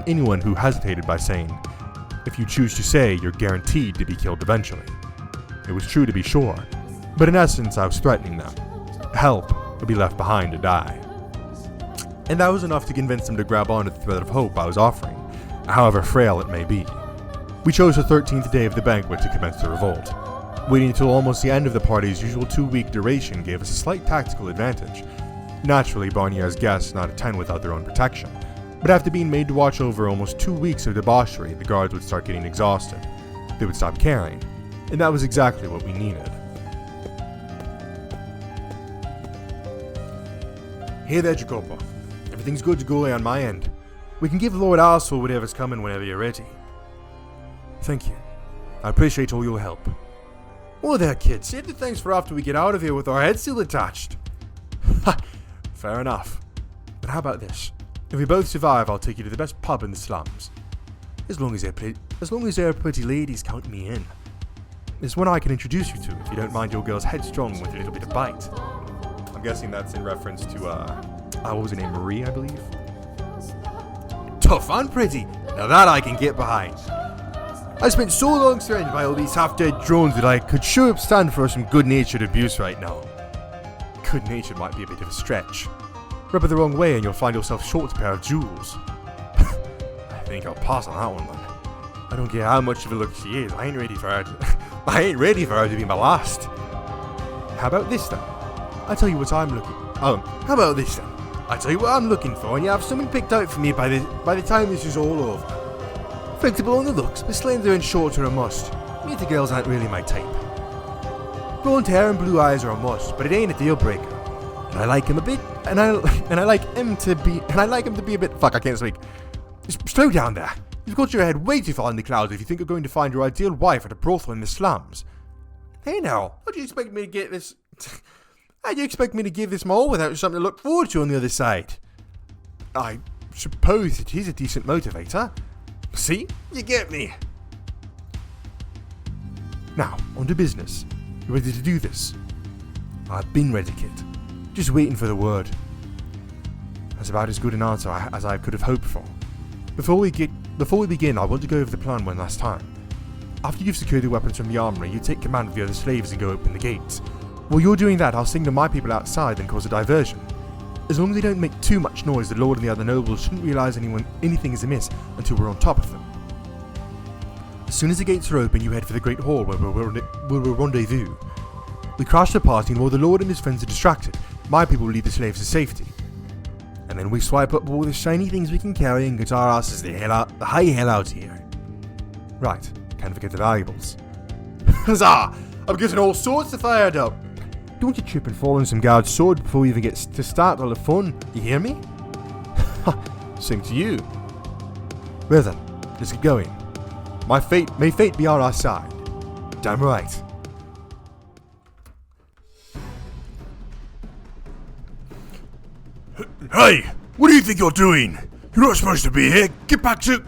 anyone who hesitated by saying, if you choose to say, you're guaranteed to be killed eventually. It was true to be sure, but in essence I was threatening them. Help would be left behind to die. And that was enough to convince them to grab onto the thread of hope I was offering, however frail it may be. We chose the 13th day of the banquet to commence the revolt. Waiting until almost the end of the party's usual 2-week duration gave us a slight tactical advantage. Naturally, Barnier's guests not attend without their own protection, but after being made to watch over almost 2 weeks of debauchery, the guards would start getting exhausted. They would stop caring. And that was exactly what we needed. Hey there, Jacopo. Everything's good to go on my end. We can give Lord Arseful whatever's coming whenever you're ready. Thank you. I appreciate all your help. Oh there, kid. Save the thanks for after we get out of here with our heads still attached. Ha! Fair enough. But how about this? If we both survive, I'll take you to the best pub in the slums. As long as there are pretty ladies, count me in. There's one I can introduce you to if you don't mind your girl's headstrong with a little bit of bite. I'm guessing that's in reference to, what was her name? Marie, I believe? Tough and pretty. Now that I can get behind. I spent so long surrounded by all these half-dead drones that I could sure stand for some good-natured abuse right now. Good-natured might be a bit of a stretch. Rub it the wrong way and you'll find yourself short a pair of jewels. I think I'll pass on that one then. I don't care how much of a look she is. I ain't ready for her to be my last. How about this then? I tell you what I'm looking. How about this then? I tell you what I'm looking for, and you have someone picked out for me by the time this is all over. Flexible on the looks, but slender and short are a must. Meter girls aren't really my type. Blonde hair and blue eyes are a must, but it ain't a deal breaker. And I like him a bit, and I like him to be a bit. Fuck, I can't speak. Just slow down there. You've got your head way too far in the clouds if you think you're going to find your ideal wife at a brothel in the slums. Hey now, how do you expect me to get this? How do you expect me to give this my all without something to look forward to on the other side? I suppose it is a decent motivator. See? You get me. Now, on to business. You ready to do this? I've been ready, kid. Just waiting for the word. That's about as good an answer as I could have hoped for. Before we begin, I want to go over the plan one last time. After you've secured the weapons from the armory, you take command of the other slaves and go open the gates. While you're doing that, I'll signal my people outside and cause a diversion. As long as they don't make too much noise, the Lord and the other nobles shouldn't realise anything is amiss until we're on top of them. As soon as the gates are open, you head for the Great Hall where we'll rendezvous. We crash the party, and while the Lord and his friends are distracted, my people will lead the slaves to safety. And then we swipe up all the shiny things we can carry and get our asses the high hell out here. Right, can't forget the valuables. Huzzah! I'm getting all sorts of fired up. Don't you trip and fall on some guard's sword before we even get to start all the fun, you hear me? Same to you. Well then, let's get going. May fate be on our side. Damn right. Hey, what do you think you're doing? You're not supposed to be here. Get back to...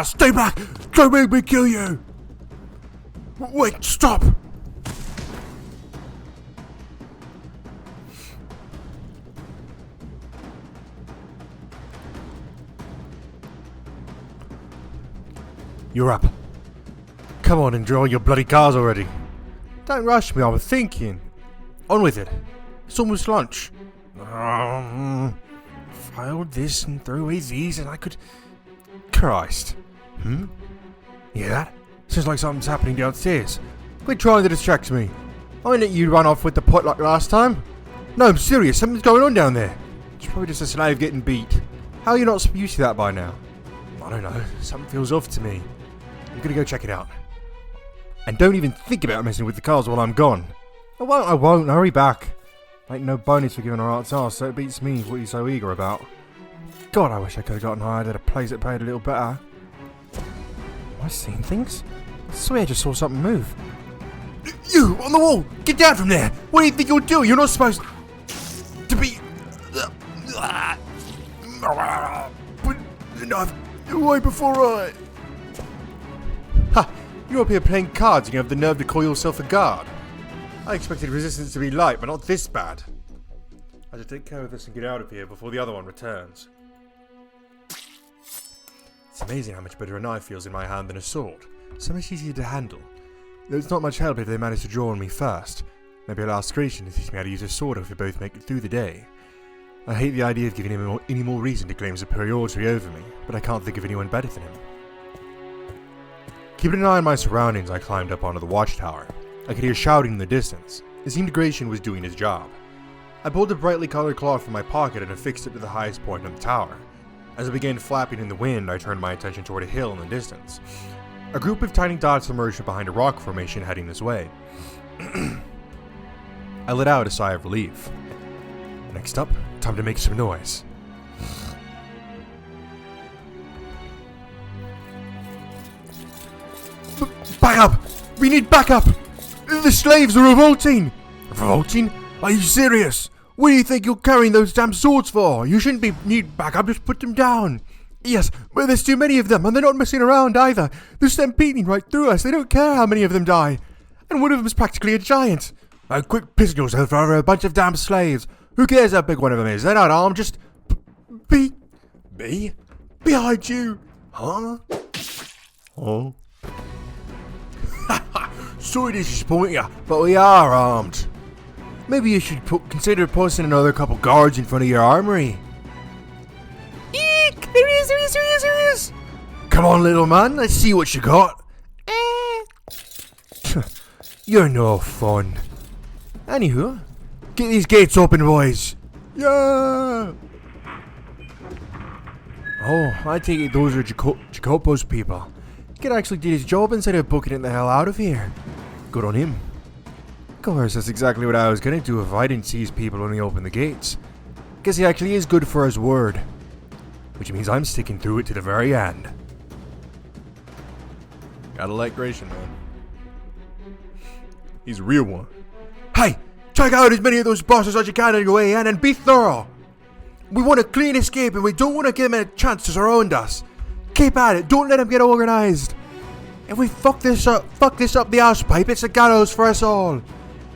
stay back. Don't make me kill you. Wait, stop. You're up. Come on and draw your bloody cars already. Don't rush me, I was thinking. On with it. It's almost lunch. If I held this and threw away these and I could... Christ. You hear that? Sounds like something's happening downstairs. Quit trying to distract me. I didn't let you run off with the potluck last time. No, I'm serious. Something's going on down there. It's probably just a slave getting beat. How are you not used to that by now? I don't know. Something feels off to me. I'm gonna go check it out. And don't even think about messing with the cars while I'm gone. I won't. Hurry back. Ain't no bonus for giving her arts arse, so it beats me what you're so eager about. God, I wish I could have gotten hired at a place that paid a little better. Am I seeing things? I swear I just saw something move. You, on the wall! Get down from there! What do you think you're doing? You're not supposed to be... Put the knife away before I... Ha! You're up here playing cards and you have the nerve to call yourself a guard. I expected resistance to be light, but not this bad. I should take care of this and get out of here before the other one returns. It's amazing how much better a knife feels in my hand than a sword. So much easier to handle. Though it's not much help if they manage to draw on me first. Maybe I'll ask Grecian to teach me how to use a sword if we both make it through the day. I hate the idea of giving him any more reason to claim superiority over me, but I can't think of anyone better than him. Keeping an eye on my surroundings, I climbed up onto the watchtower. I could hear shouting in the distance. It seemed Grecian was doing his job. I pulled a brightly colored cloth from my pocket and affixed it to the highest point on the tower. As it began flapping in the wind, I turned my attention toward a hill in the distance. A group of tiny dots emerged from behind a rock formation heading this way. I let out a sigh of relief. Next up, time to make some noise. Back up! We need backup! The slaves are revolting! Revolting? Are you serious? What do you think you're carrying those damn swords for? You shouldn't be need backup, just put them down. Yes, but there's too many of them, and they're not messing around either. They're stampeding right through us. They don't care how many of them die. And one of them is practically a giant. Quit pissing yourself over a bunch of damn slaves. Who cares how big one of them is? They're not armed, just... Be? Behind you. Huh? Oh. Sorry to disappoint you, but we are armed. Maybe you should consider posting another couple guards in front of your armory. Eek! There he is! Come on, little man, let's see what you got. You're no fun. Anywho, get these gates open, boys. Yeah! Oh, I take it those are Jacopo's people. He could actually do his job instead of booking it the hell out of here. Good on him. Of course, that's exactly what I was gonna do if I didn't see his people when he opened the gates. Guess he actually is good for his word. Which means I'm sticking through it to the very end. Gotta like Gratian, man. He's a real one. Hey! Check out as many of those bosses as you can on your way in and be thorough! We want a clean escape and we don't want to give them a chance to surround us. Keep at it, don't let them get organized. If we fuck this up the arse pipe, it's the gallows for us all.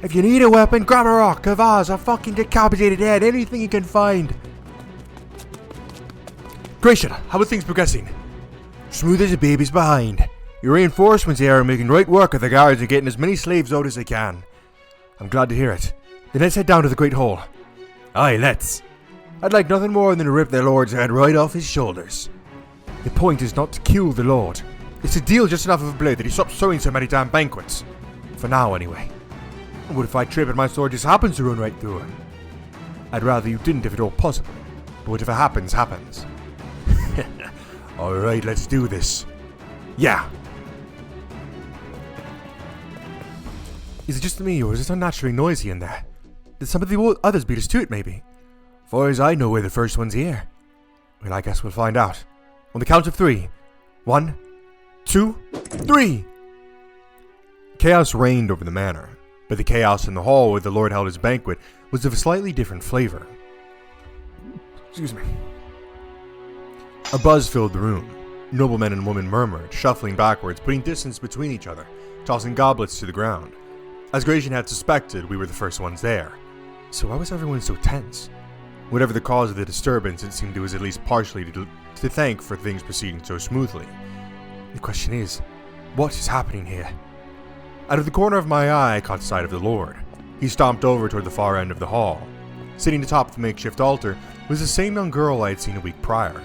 If you need a weapon, grab a rock, a vase, a fucking decapitated head, anything you can find. Gratian, how are things progressing? Smooth as a baby's behind. Your reinforcements here are making right work of the guards and getting as many slaves out as they can. I'm glad to hear it. Then let's head down to the Great Hall. Aye, let's. I'd like nothing more than to rip their lord's head right off his shoulders. The point is not to kill the lord. It's to deal just enough of a blade that he stops throwing so many damn banquets. For now, anyway. What if I trip and my sword just happens to run right through him? I'd rather you didn't if at all possible. But whatever happens, happens. Alright, let's do this. Yeah. Is it just me, or is it unnaturally noisy in there? Did some of the others beat us to it, maybe? Far as I know, we're the first ones here. Well, I guess we'll find out. On the count of 3. 1, 2, 3! Chaos reigned over the manor, but the chaos in the hall where the Lord held his banquet was of a slightly different flavor. Excuse me. A buzz filled the room. Noblemen and women murmured, shuffling backwards, putting distance between each other, tossing goblets to the ground. As Gratian had suspected, we were the first ones there. So why was everyone so tense? Whatever the cause of the disturbance, it seemed it was at least partially to thank for things proceeding so smoothly. The question is, what is happening here? Out of the corner of my eye, I caught sight of the Lord. He stomped over toward the far end of the hall. Sitting atop the makeshift altar was the same young girl I had seen a week prior.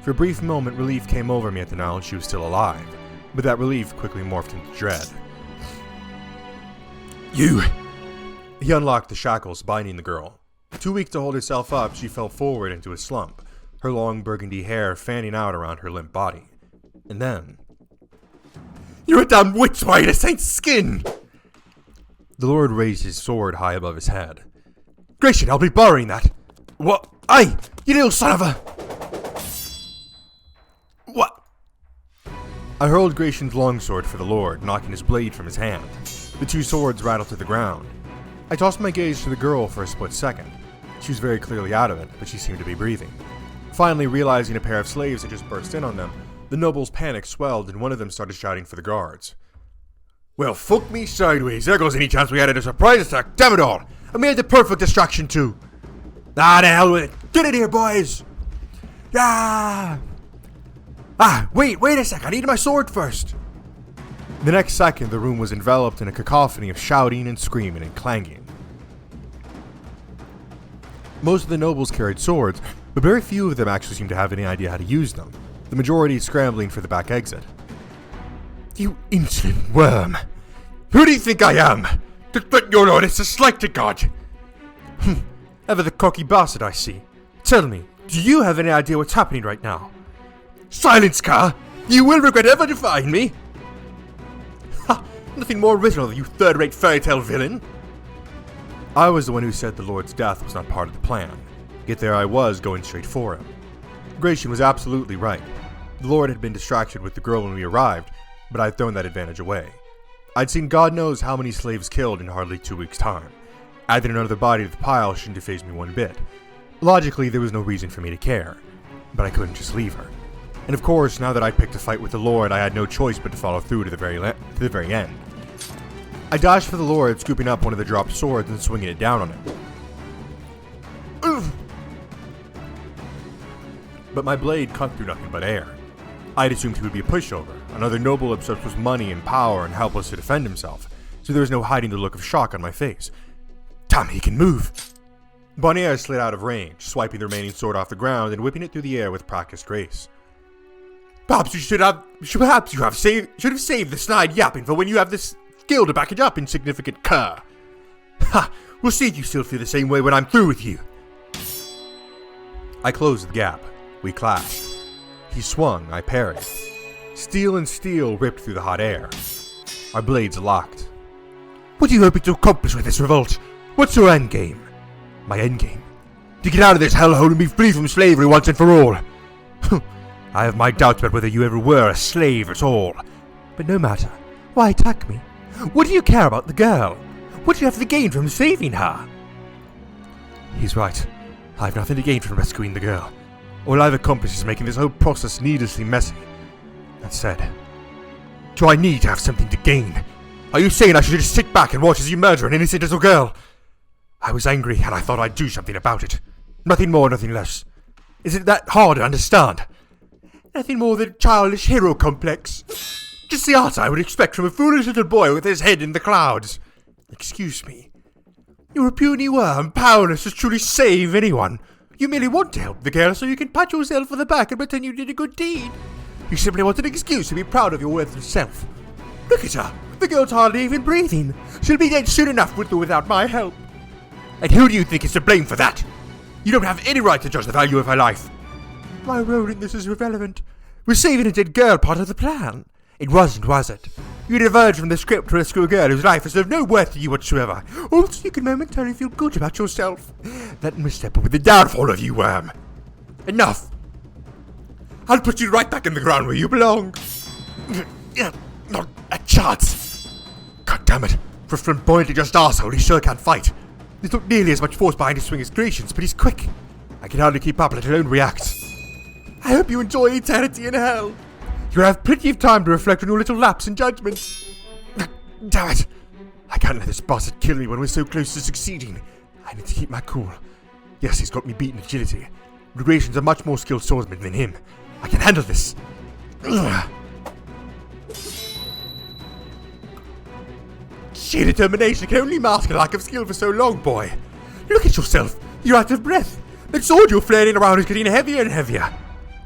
For a brief moment, relief came over me at the knowledge she was still alive, but that relief quickly morphed into dread. You! He unlocked the shackles binding the girl. Too weak to hold herself up, she fell forward into a slump, her long burgundy hair fanning out around her limp body. And then... You're a damn witch by the saint's skin! The Lord raised his sword high above his head. Gratian, I'll be borrowing that! What? Aye! You little son of a... What? I hurled Gratian's longsword for the Lord, knocking his blade from his hand. The two swords rattled to the ground. I tossed my gaze to the girl for a split second. She was very clearly out of it, but she seemed to be breathing. Finally, realizing a pair of slaves had just burst in on them, the nobles' panic swelled and one of them started shouting for the guards. Well, fuck me sideways. There goes any chance we had a surprise attack. Damn it all. I made the perfect distraction too. Ah, the hell with it. Get in here, boys. Yeah. Wait a sec. I need my sword first. The next second, the room was enveloped in a cacophony of shouting and screaming and clanging. Most of the nobles carried swords, but very few of them actually seemed to have any idea how to use them, the majority scrambling for the back exit. You insolent worm! Who do you think I am? But your lord is a slighted god! Ever the cocky bastard I see. Tell me, do you have any idea what's happening right now? Silence, Car! You will regret ever defying me! Ha! Nothing more original, you third-rate fairy-tale villain! I was the one who said the Lord's death was not part of the plan, yet there I was going straight for him. Gratian was absolutely right. The Lord had been distracted with the girl when we arrived, but I had thrown that advantage away. I'd seen God knows how many slaves killed in hardly 2 weeks' time. Adding another body to the pile shouldn't have fazed me one bit. Logically, there was no reason for me to care, but I couldn't just leave her. And of course, now that I'd picked a fight with the Lord, I had no choice but to follow through to the very end. I dashed for the Lord, scooping up one of the dropped swords and swinging it down on him. Ugh. But my blade cut through nothing but air. I'd assumed he would be a pushover, another noble obsessed with money and power and helpless to defend himself, so there was no hiding the look of shock on my face. Damn, he can move! Bonnier slid out of range, swiping the remaining sword off the ground and whipping it through the air with practiced grace. Perhaps you should have saved the snide yapping for when you have this skill to back it up, insignificant cur. Ha! We'll see if you still feel the same way when I'm through with you. I closed the gap. We clashed. He swung, I parried. Steel and steel ripped through the hot air. Our blades locked. What are you hoping to accomplish with this revolt? What's your endgame? My endgame? To get out of this hellhole and be free from slavery once and for all. I have my doubts about whether you ever were a slave at all. But no matter. Why attack me? What do you care about the girl? What do you have to gain from saving her? He's right. I have nothing to gain from rescuing the girl. All I've accomplished is making this whole process needlessly messy. That said, do I need to have something to gain? Are you saying I should just sit back and watch as you murder an innocent little girl? I was angry and I thought I'd do something about it. Nothing more, nothing less. Is it that hard to understand? Nothing more than a childish hero complex. Just the art I would expect from a foolish little boy with his head in the clouds. Excuse me. You're a puny worm, powerless to truly save anyone. You merely want to help the girl so you can pat yourself on the back and pretend you did a good deed. You simply want an excuse to be proud of your worthless self. Look at her. The girl's hardly even breathing. She'll be dead soon enough with or without my help. And who do you think is to blame for that? You don't have any right to judge the value of her life. My role in this is irrelevant. Was saving a dead girl part of the plan? It wasn't, was it? You diverged from the script to rescue a girl whose life is of no worth to you whatsoever. Also, you can momentarily feel good about yourself. That misstep will be the downfall of you, worm. Enough. I'll put you right back in the ground where you belong. Not a chance. God damn it. For a flamboyantly just arsehole, he sure can't fight. There's not nearly as much force behind his swing as Gracious, but he's quick. I can hardly keep up, let alone react. I hope you enjoy eternity in hell. You'll have plenty of time to reflect on your little lapse in judgment. Damn it. I can't let this bastard kill me when we're so close to succeeding. I need to keep my cool. Yes, he's got me beat in agility. But Gracious a much more skilled swordsman than him. I can handle this. Sheer determination can only mask a lack of skill for so long, boy. Look at yourself. You're out of breath. That sword you're flailing around is getting heavier and heavier.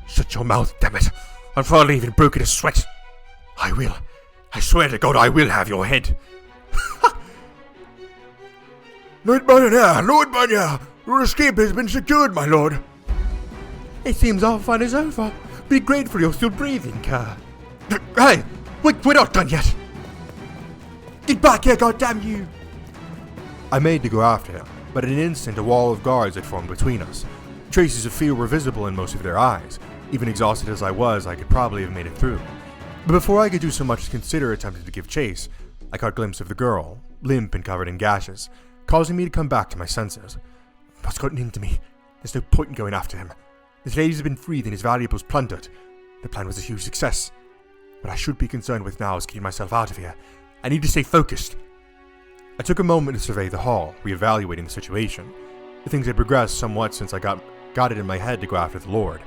Shut your mouth, damn it. I've hardly even broken a sweat. I will. I swear to God I will have your head. Lord Bonnier, your escape has been secured, my lord. It seems our fun is over. Be grateful you're still breathing, cur. Hey, we're not done yet. Get back here, goddamn you! I made to go after him, but in an instant a wall of guards had formed between us. Traces of fear were visible in most of their eyes. Even exhausted as I was, I could probably have made it through. But before I could do so much as consider attempting to give chase, I caught a glimpse of the girl, limp and covered in gashes, causing me to come back to my senses. What's gotten into me? There's no point in going after him. His ladies have been freed and his valuables plundered. The plan was a huge success. What I should be concerned with now is getting myself out of here. I need to stay focused. I took a moment to survey the hall, reevaluating the situation. Things had progressed somewhat since I got it in my head to go after the Lord.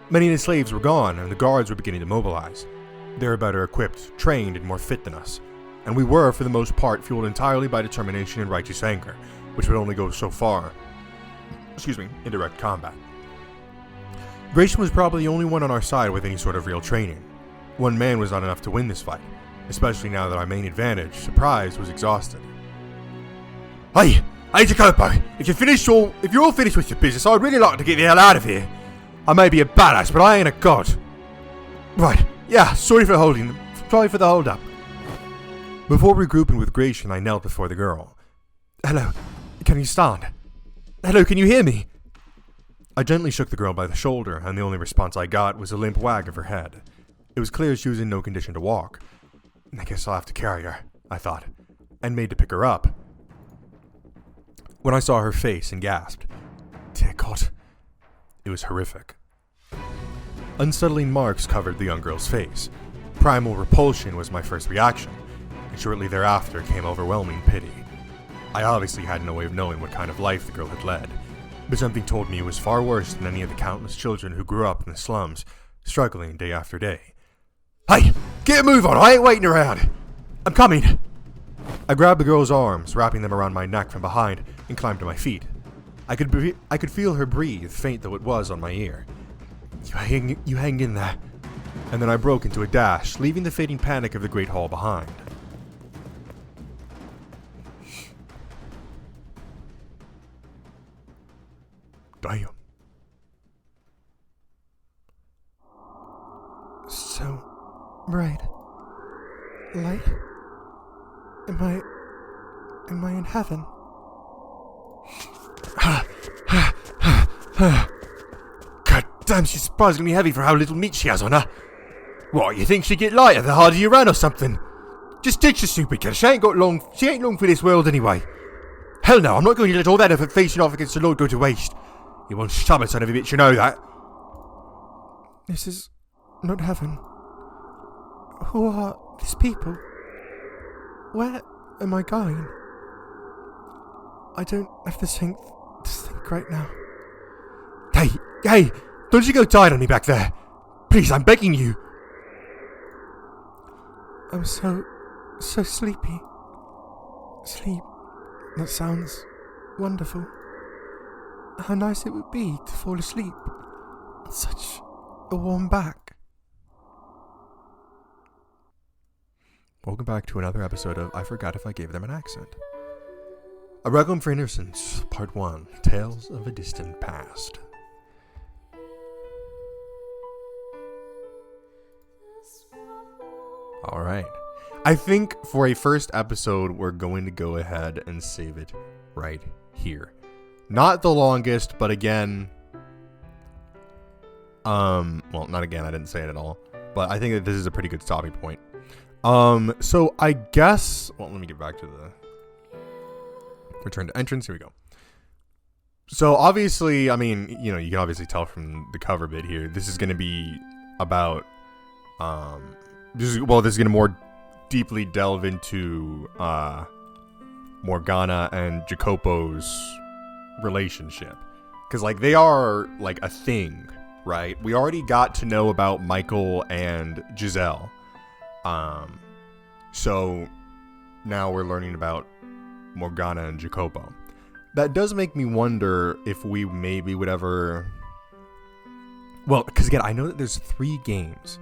Many of the slaves were gone, and the guards were beginning to mobilize. They were better equipped, trained, and more fit than us. And we were, for the most part, fueled entirely by determination and righteous anger, which would only go so far. In direct combat. Grayson was probably the only one on our side with any sort of real training. One man was not enough to win this fight, especially now that our main advantage, surprise, was exhausted. Hey, J.Yumeko, if you're all finished with your business, I'd really like to get the hell out of here. I may be a badass, but I ain't a god. Right, yeah, sorry for the hold up. Before regrouping with Gratian, I knelt before the girl. Hello, can you stand? Hello, can you hear me? I gently shook the girl by the shoulder, and the only response I got was a limp wag of her head. It was clear she was in no condition to walk. I guess I'll have to carry her, I thought, and made to pick her up. when I saw her face and gasped. Dear God. It was horrific. Unsettling marks covered the young girl's face. Primal repulsion was my first reaction, and shortly thereafter came overwhelming pity. I obviously had no way of knowing what kind of life the girl had led, but something told me it was far worse than any of the countless children who grew up in the slums, struggling day after day. Hey, get a move on, I ain't waiting around! I'm coming! I grabbed the girl's arms, wrapping them around my neck from behind, and climbed to my feet. I could feel her breathe, faint though it was, on my ear. You hang in there. And then I broke into a dash, leaving the fading panic of the Great Hall behind. Damn. So bright. Light? Am I in heaven? God damn, she's surprisingly heavy for how little meat she has on her. What, you think she'd get lighter the harder you ran or something? Just ditch the stupid kid, she ain't long for this world anyway. Hell no, I'm not going to let all that effort facing off against the Lord go to waste. You won't stubborn son of a bitch, you know that. This is not heaven. Who are these people? Where am I going? I don't have the strength to think right now. Hey, don't you go tired on me back there. Please, I'm begging you. I'm so sleepy. Sleep. That sounds wonderful. How nice it would be to fall asleep on such a warm back. Welcome back to another episode of I Forgot If I Gave Them an Accent. A Requiem for Innocence, Part 1, Tales of a Distant Past. Alright. I think for a first episode, we're going to go ahead and save it right here. Not the longest, but again... well, not again, I didn't say it at all. But I think that this is a pretty good stopping point. So I guess... Well, let me get back to the... Return to entrance, here we go. So obviously, I mean, you know, you can obviously tell from the cover bit here, this is going to be about... This is going to more deeply delve into Morgana and Jacopo's relationship, because like they are like a thing, right? We already got to know about Michael and Giselle, so now we're learning about Morgana and Jacopo. That does make me wonder if we maybe would ever, well, because again, I know that there's 3 games,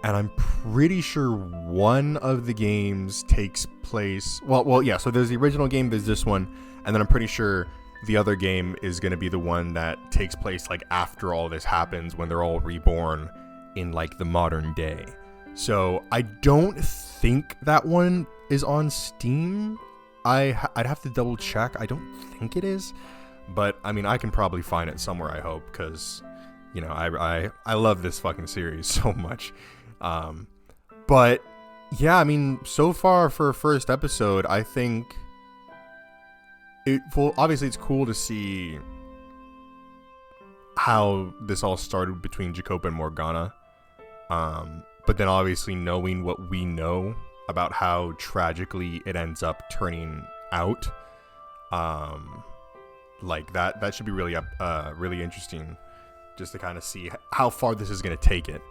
and I'm pretty sure one of the games takes place, well, yeah, so there's the original game, there's this one, and then I'm pretty sure the other game is going to be the one that takes place like after all this happens, when they're all reborn in like the modern day. So I don't think that one is on Steam. I'd have to double check. I don't think it is, but I mean, I can probably find it somewhere, I hope, because, you know, I love this fucking series so much. But yeah, I mean, so far for a first episode, I think well, obviously it's cool to see how this all started between Jacopo and Morgana. But then obviously knowing what we know about how tragically it ends up turning out, like that should be really really interesting, just to kind of see how far this is going to take it.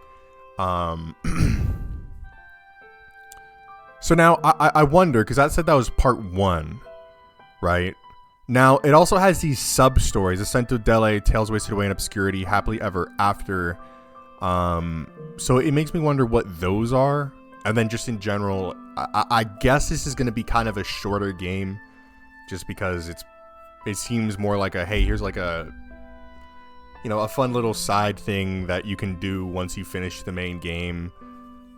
So now I wonder, because that said that was part 1, right? Now it also has these sub stories: Ascento Delle, Tales Wasted Away in Obscurity, Happily Ever After. So it makes me wonder what those are. And then just in general, I guess this is going to be kind of a shorter game, just because it seems more like a, hey, here's like a, you know, a fun little side thing that you can do once you finish the main game.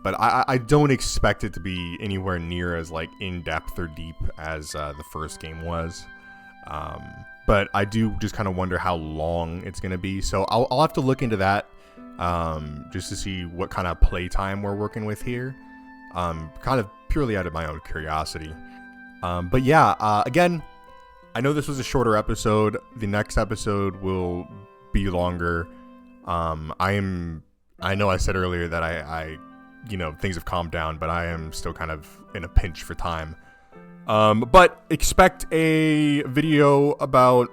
But I don't expect it to be anywhere near as like in-depth or deep as the first game was. But I do just kind of wonder how long it's going to be. So I'll have to look into that, just to see what kind of playtime we're working with here. Kind of purely out of my own curiosity. But yeah, again, I know this was a shorter episode. The next episode will be longer. I know I said earlier that I things have calmed down, but I am still kind of in a pinch for time. But expect a video about,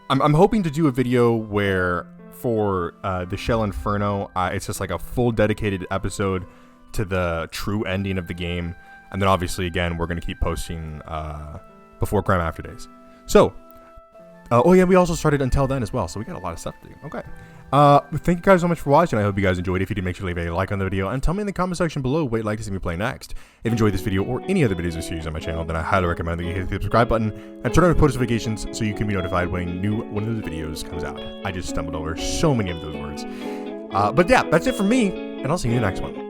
I'm hoping to do a video where for the Shell Inferno, it's just like a full dedicated episode to the true ending of the game. And then obviously, again, we're going to keep posting before Crime After Days. So, we also started Until Then as well. So we got a lot of stuff to do. Okay. Thank you guys so much for watching. I hope you guys enjoyed. If you did, make sure to leave a like on the video and tell me in the comment section below what you'd like to see me play next. If you enjoyed this video or any other videos or series on my channel, then I highly recommend that you hit the subscribe button and turn on post notifications so you can be notified when one of those videos comes out. I just stumbled over so many of those words. But yeah, that's it from me, and I'll see you in the next one.